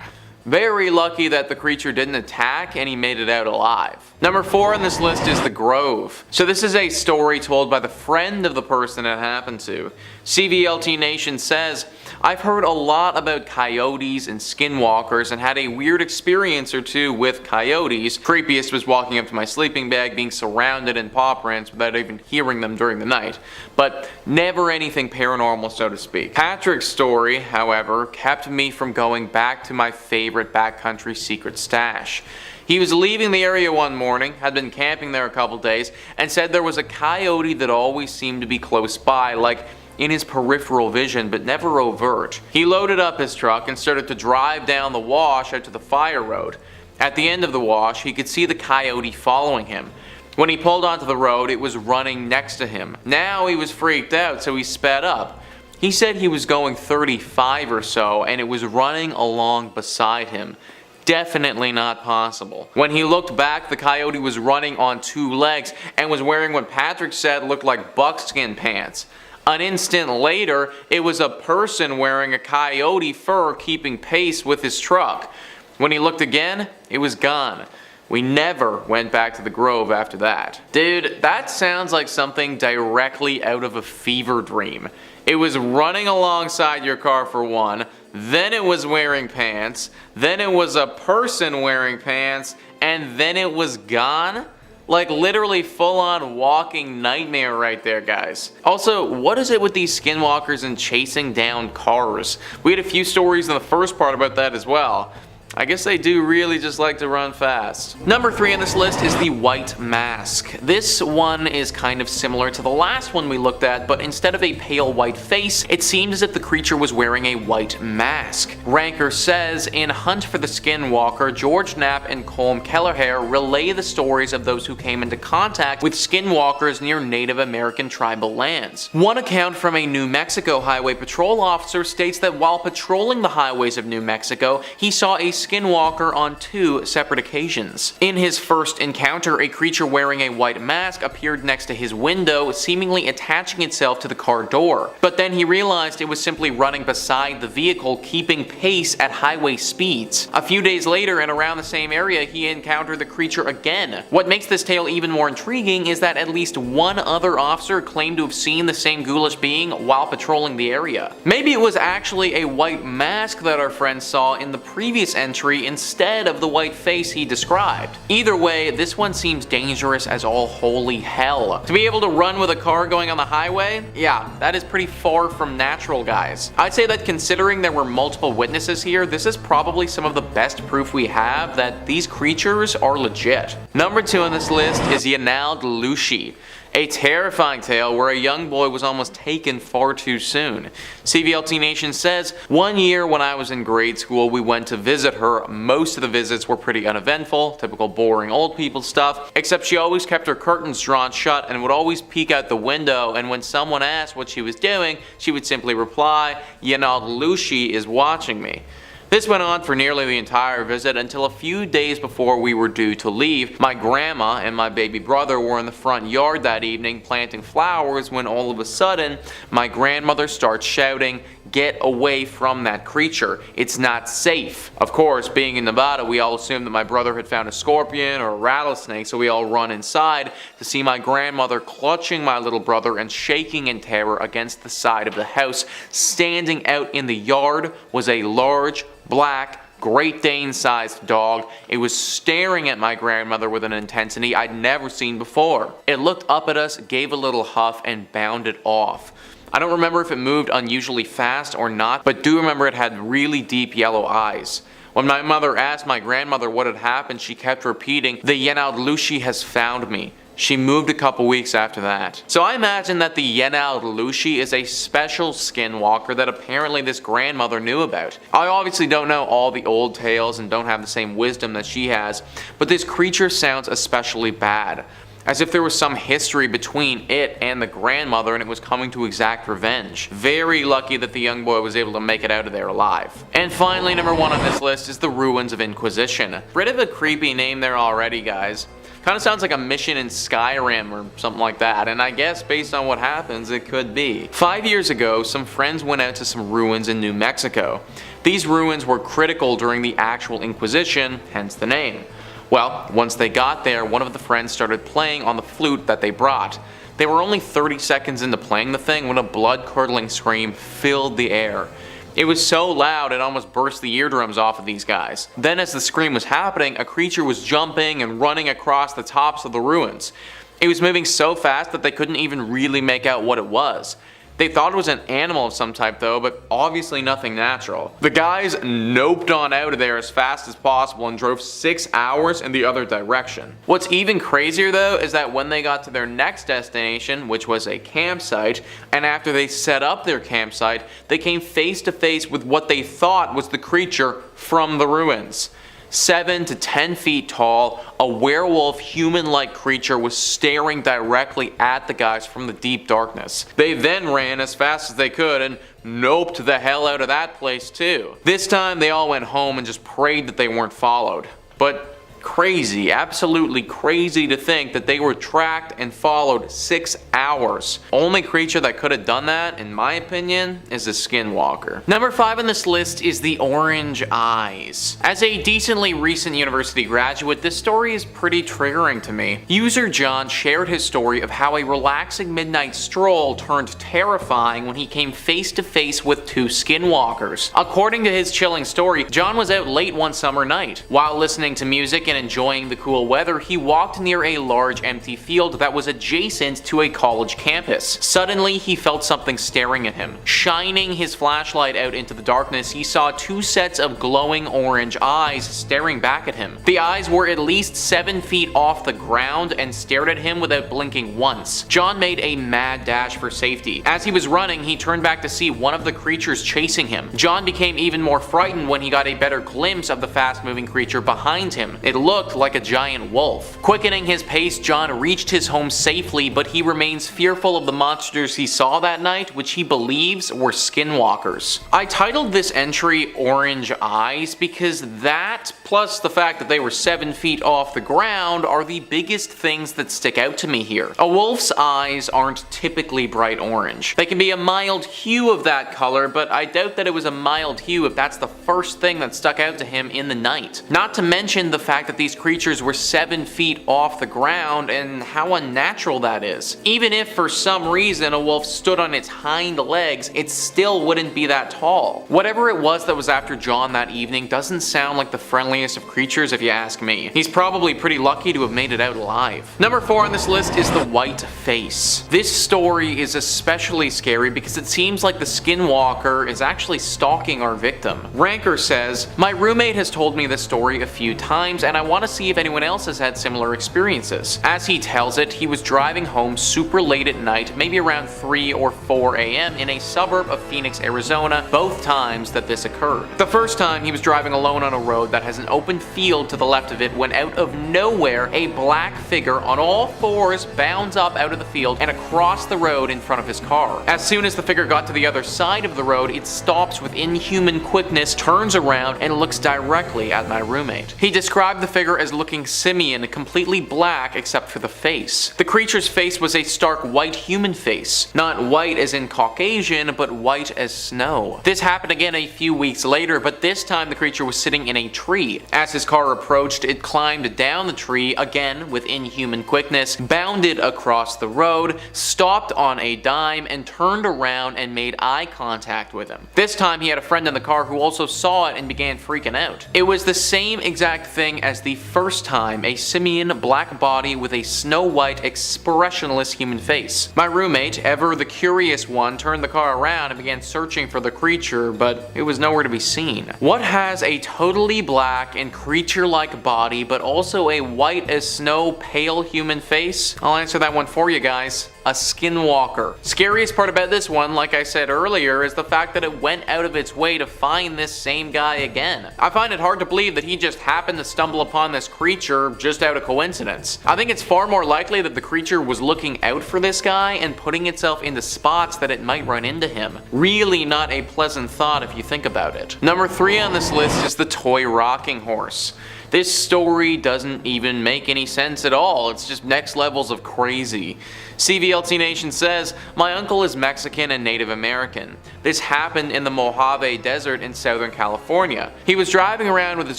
Very lucky that the creature didn't attack and he made it out alive. Number 4 on this list is the Grove. So this is a story told by the friend of the person it happened to. CVLT Nation says, I've heard a lot about coyotes and skinwalkers and had a weird experience or two with coyotes. Creepiest was walking up to my sleeping bag being surrounded in paw prints without even hearing them during the night. But never anything paranormal, so to speak. Patrick's story, however, kept me from going back to my favorite backcountry secret stash. He was leaving the area one morning, had been camping there a couple days, and said there was a coyote that always seemed to be close by, like in his peripheral vision, but never overt. He loaded up his truck and started to drive down the wash out to the fire road. At the end of the wash, he could see the coyote following him. When he pulled onto the road, it was running next to him. Now he was freaked out, so he sped up. He said he was going 35 or so, and it was running along beside him. Definitely not possible. When he looked back, the coyote was running on 2 legs and was wearing what Patrick said looked like buckskin pants. An instant later, it was a person wearing a coyote fur keeping pace with his truck. When he looked again, it was gone. We never went back to the Grove after that. Dude, that sounds like something directly out of a fever dream. It was running alongside your car for one, then it was wearing pants, then it was a person wearing pants, and then it was gone? Like literally full-on walking nightmare right there, guys. Also, what is it with these skinwalkers and chasing down cars? We had a few stories in the first part about that as well. I guess they do really just like to run fast. Number 3 on this list is the White Mask. This one is kind of similar to the last one we looked at, but instead of a pale white face, it seemed as if the creature was wearing a white mask. Ranker says, in Hunt for the Skinwalker, George Knapp and Colm Kelleher relay the stories of those who came into contact with skinwalkers near Native American tribal lands. One account from a New Mexico Highway Patrol officer states that while patrolling the highways of New Mexico, he saw a Skinwalker on 2 separate occasions. In his first encounter, a creature wearing a white mask appeared next to his window, seemingly attaching itself to the car door. But then he realized it was simply running beside the vehicle, keeping pace at highway speeds. A few days later, and around the same area, he encountered the creature again. What makes this tale even more intriguing is that at least one other officer claimed to have seen the same ghoulish being while patrolling the area. Maybe it was actually a white mask that our friend saw in the previous entry instead of the white face he described. Either way, this one seems dangerous as all holy hell. To be able to run with a car going on the highway? Yeah, that is pretty far from natural, guys. I'd say that considering there were multiple witnesses here, this is probably some of the best proof we have that these creatures are legit. Number 2 on this list is Lushi, a terrifying tale where a young boy was almost taken far too soon. CVLT Nation says, "One year when I was in grade school, we went to visit her. Most of the visits were pretty uneventful, typical boring old people stuff, except she always kept her curtains drawn shut and would always peek out the window, and when someone asked what she was doing, she would simply reply, 'Lushi is watching me.' This went on for nearly the entire visit until a few days before we were due to leave. My grandma and my baby brother were in the front yard that evening planting flowers when all of a sudden my grandmother starts shouting, 'Get away from that creature. It's not safe.' Of course, being in Nevada, we all assumed that my brother had found a scorpion or a rattlesnake, so we all run inside to see my grandmother clutching my little brother and shaking in terror against the side of the house. Standing out in the yard was a large, black, Great Dane-sized dog. It was staring at my grandmother with an intensity I'd never seen before. It looked up at us, gave a little huff, and bounded off. I don't remember if it moved unusually fast or not, but do remember it had really deep yellow eyes. When my mother asked my grandmother what had happened, she kept repeating, 'The Lushi has found me.' She moved a couple weeks after that. So I imagine that the Lushi is a special skinwalker that apparently this grandmother knew about. I obviously don't know all the old tales and don't have the same wisdom that she has, but this creature sounds especially bad. As if there was some history between it and the grandmother and it was coming to exact revenge. Very lucky that the young boy was able to make it out of there alive. And finally, number 1 on this list is the Ruins of Inquisition. Bit of a creepy name there already, guys. Kind of sounds like a mission in Skyrim or something like that, and I guess based on what happens, it could be. 5 years ago, some friends went out to some ruins in New Mexico. These ruins were critical during the actual Inquisition, hence the name. Well, once they got there, one of the friends started playing on the flute that they brought. They were only 30 seconds into playing the thing when a blood-curdling scream filled the air. It was so loud it almost burst the eardrums off of these guys. Then as the scream was happening, a creature was jumping and running across the tops of the ruins. It was moving so fast that they couldn't even really make out what it was. They thought it was an animal of some type though, but obviously nothing natural. The guys noped on out of there as fast as possible and drove 6 hours in the other direction. What's even crazier though is that when they got to their next destination, which was a campsite, and after they set up their campsite, they came face to face with what they thought was the creature from the ruins. 7 to 10 feet tall, a werewolf human-like creature was staring directly at the guys from the deep darkness. They then ran as fast as they could and noped the hell out of that place too. This time they all went home and just prayed that they weren't followed. But crazy, absolutely crazy to think that they were tracked and followed 6 hours. Only creature that could have done that, in my opinion, is the Skinwalker. Number 5 on this list is the Orange Eyes. As a decently recent university graduate, this story is pretty triggering to me. User John shared his story of how a relaxing midnight stroll turned terrifying when he came face to face with 2 Skinwalkers. According to his chilling story, John was out late one summer night. While listening to music and enjoying the cool weather, he walked near a large empty field that was adjacent to a college campus. Suddenly, he felt something staring at him. Shining his flashlight out into the darkness, he saw 2 sets of glowing orange eyes staring back at him. The eyes were at least 7 feet off the ground and stared at him without blinking once. John made a mad dash for safety. As he was running, he turned back to see one of the creatures chasing him. John became even more frightened when he got a better glimpse of the fast-moving creature behind him. It looked like a giant wolf. Quickening his pace, John reached his home safely, but he remains fearful of the monsters he saw that night, which he believes were skinwalkers. I titled this entry Orange Eyes because that, plus the fact that they were 7 feet off the ground, are the biggest things that stick out to me here. A wolf's eyes aren't typically bright orange. They can be a mild hue of that color, but I doubt that it was a mild hue if that's the first thing that stuck out to him in the night. Not to mention the fact that these creatures were 7 feet off the ground and how unnatural that is. Even if for some reason a wolf stood on its hind legs, it still wouldn't be that tall. Whatever it was that was after John that evening doesn't sound like the friendliest of creatures if you ask me. He's probably pretty lucky to have made it out alive. Number 4 on this list is the white face. This story is especially scary because it seems like the skinwalker is actually stalking our victim. Ranker says, "My roommate has told me this story a few times and I want to see if anyone else has had similar experiences. As he tells it, he was driving home super late at night, maybe around 3 or 4 a.m. in a suburb of Phoenix, Arizona, both times that this occurred. The first time he was driving alone on a road that has an open field to the left of it when out of nowhere a black figure on all fours bounds up out of the field and across the road in front of his car. As soon as the figure got to the other side of the road, it stops with inhuman quickness, turns around, and looks directly at my roommate. He described the figure as looking simian, completely black except for the face. The creature's face was a stark white human face. Not white as in Caucasian, but white as snow. This happened again a few weeks later, but this time the creature was sitting in a tree. As his car approached, it climbed down the tree, again with inhuman quickness, bounded across the road, stopped on a dime, and turned around and made eye contact with him. This time he had a friend in the car who also saw it and began freaking out. It was the same exact thing as the first time, a simian black body with a snow white expressionless human face. My roommate, ever the curious one, turned the car around and began searching for the creature, but it was nowhere to be seen. What has a totally black and creature-like body but also a white as snow pale human face? I'll answer that one for you guys. A skinwalker. Scariest part about this one, like I said earlier, is the fact that it went out of its way to find this same guy again. I find it hard to believe that he just happened to stumble upon this creature just out of coincidence. I think it's far more likely that the creature was looking out for this guy and putting itself into spots that it might run into him. Really not a pleasant thought if you think about it. Number 3 on this list is the toy rocking horse. This story doesn't even make any sense at all. It's just next levels of crazy. CVLT Nation says, "My uncle is Mexican and Native American. This happened in the Mojave Desert in Southern California. He was driving around with his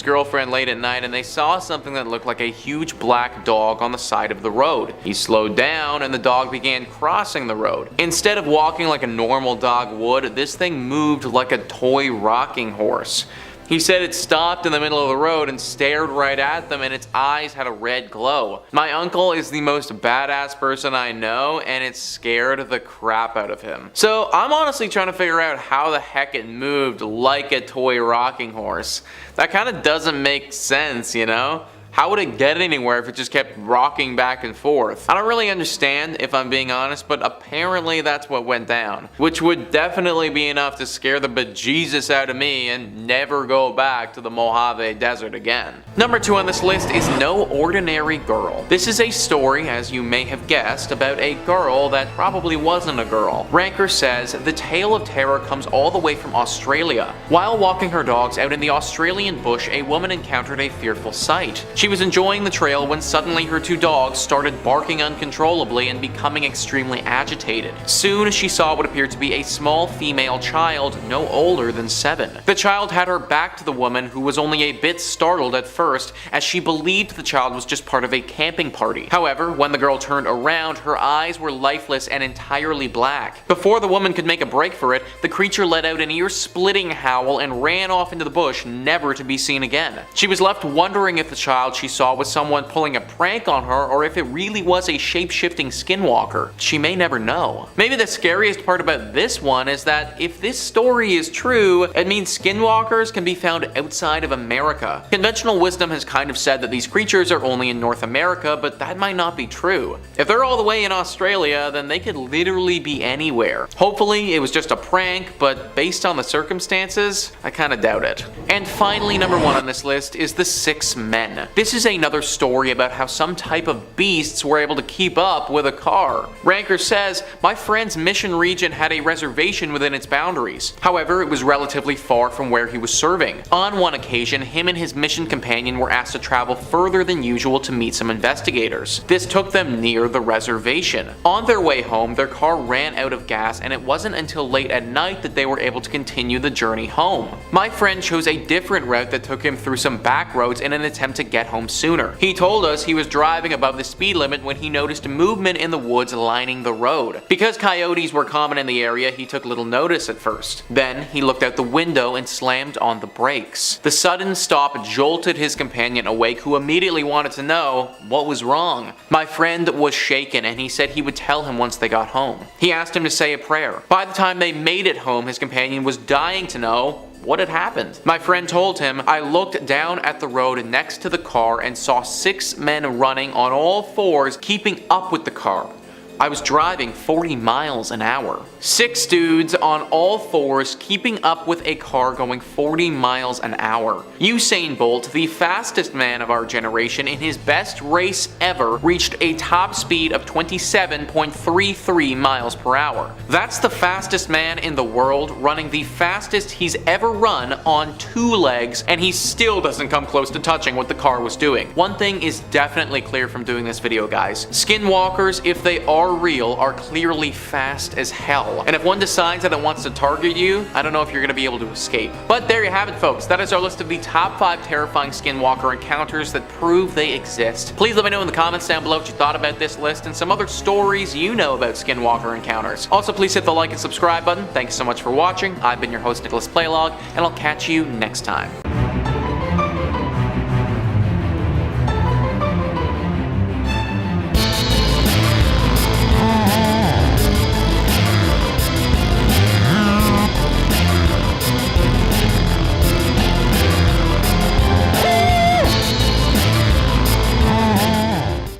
girlfriend late at night and they saw something that looked like a huge black dog on the side of the road. He slowed down and the dog began crossing the road. Instead of walking like a normal dog would, this thing moved like a toy rocking horse. He said it stopped in the middle of the road and stared right at them and its eyes had a red glow. My uncle is the most badass person I know and it scared the crap out of him." So I'm honestly trying to figure out how the heck it moved like a toy rocking horse. That kind of doesn't make sense, you know? How would it get anywhere if it just kept rocking back and forth? I don't really understand, if I'm being honest, but apparently that's what went down. Which would definitely be enough to scare the bejesus out of me and never go back to the Mojave Desert again. Number 2 on this list is No Ordinary Girl. This is a story, as you may have guessed, about a girl that probably wasn't a girl. Ranker says, "The tale of terror comes all the way from Australia. While walking her dogs out in the Australian bush, a woman encountered a fearful sight. She was enjoying the trail when suddenly her 2 dogs started barking uncontrollably and becoming extremely agitated. Soon she saw what appeared to be a small female child no older than 7. The child had her back to the woman, who was only a bit startled at first as she believed the child was just part of a camping party. However, when the girl turned around, her eyes were lifeless and entirely black. Before the woman could make a break for it, the creature let out an ear-splitting howl and ran off into the bush, never to be seen again. She was left wondering if the child she saw was someone pulling a prank on her or if it really was a shape-shifting skinwalker. She may never know." Maybe the scariest part about this one is that if this story is true, it means skinwalkers can be found outside of America. Conventional wisdom has kind of said that these creatures are only in North America, but that might not be true. If they're all the way in Australia, then they could literally be anywhere. Hopefully it was just a prank, but based on the circumstances, I kinda doubt it. And finally, number 1 on this list is the 6 Men. This is another story about how some type of beasts were able to keep up with a car. Ranker says, my friend's mission region had a reservation within its boundaries. However, it was relatively far from where he was serving. On one occasion, him and his mission companion were asked to travel further than usual to meet some investigators. This took them near the reservation. On their way home, their car ran out of gas, and it wasn't until late at night that they were able to continue the journey home. My friend chose a different route that took him through some back roads in an attempt to get home sooner. He told us he was driving above the speed limit when he noticed movement in the woods lining the road. Because coyotes were common in the area, he took little notice at first. Then he looked out the window and slammed on the brakes. The sudden stop jolted his companion awake, who immediately wanted to know what was wrong. My friend was shaken, and he said he would tell him once they got home. He asked him to say a prayer. By the time they made it home, his companion was dying to know what had happened. My friend told him, I looked down at the road next to the car and saw 6 men running on all fours, keeping up with the car. I was driving 40 miles an hour. 6 dudes on all fours keeping up with a car going 40 miles an hour. Usain Bolt, the fastest man of our generation, in his best race ever, reached a top speed of 27.33 miles per hour. That's the fastest man in the world, running the fastest he's ever run on 2 legs, and he still doesn't come close to touching what the car was doing. One thing is definitely clear from doing this video, guys. Skinwalkers, if they are real, are clearly fast as hell. And if one decides that it wants to target you, I don't know if you're going to be able to escape. But there you have it, folks. That is our list of the top 5 terrifying skinwalker encounters that prove they exist. Please let me know in the comments down below what you thought about this list and some other stories you know about skinwalker encounters. Also, please hit the like and subscribe button. Thanks so much for watching. I've been your host, Nicholas Playlog, and I'll catch you next time.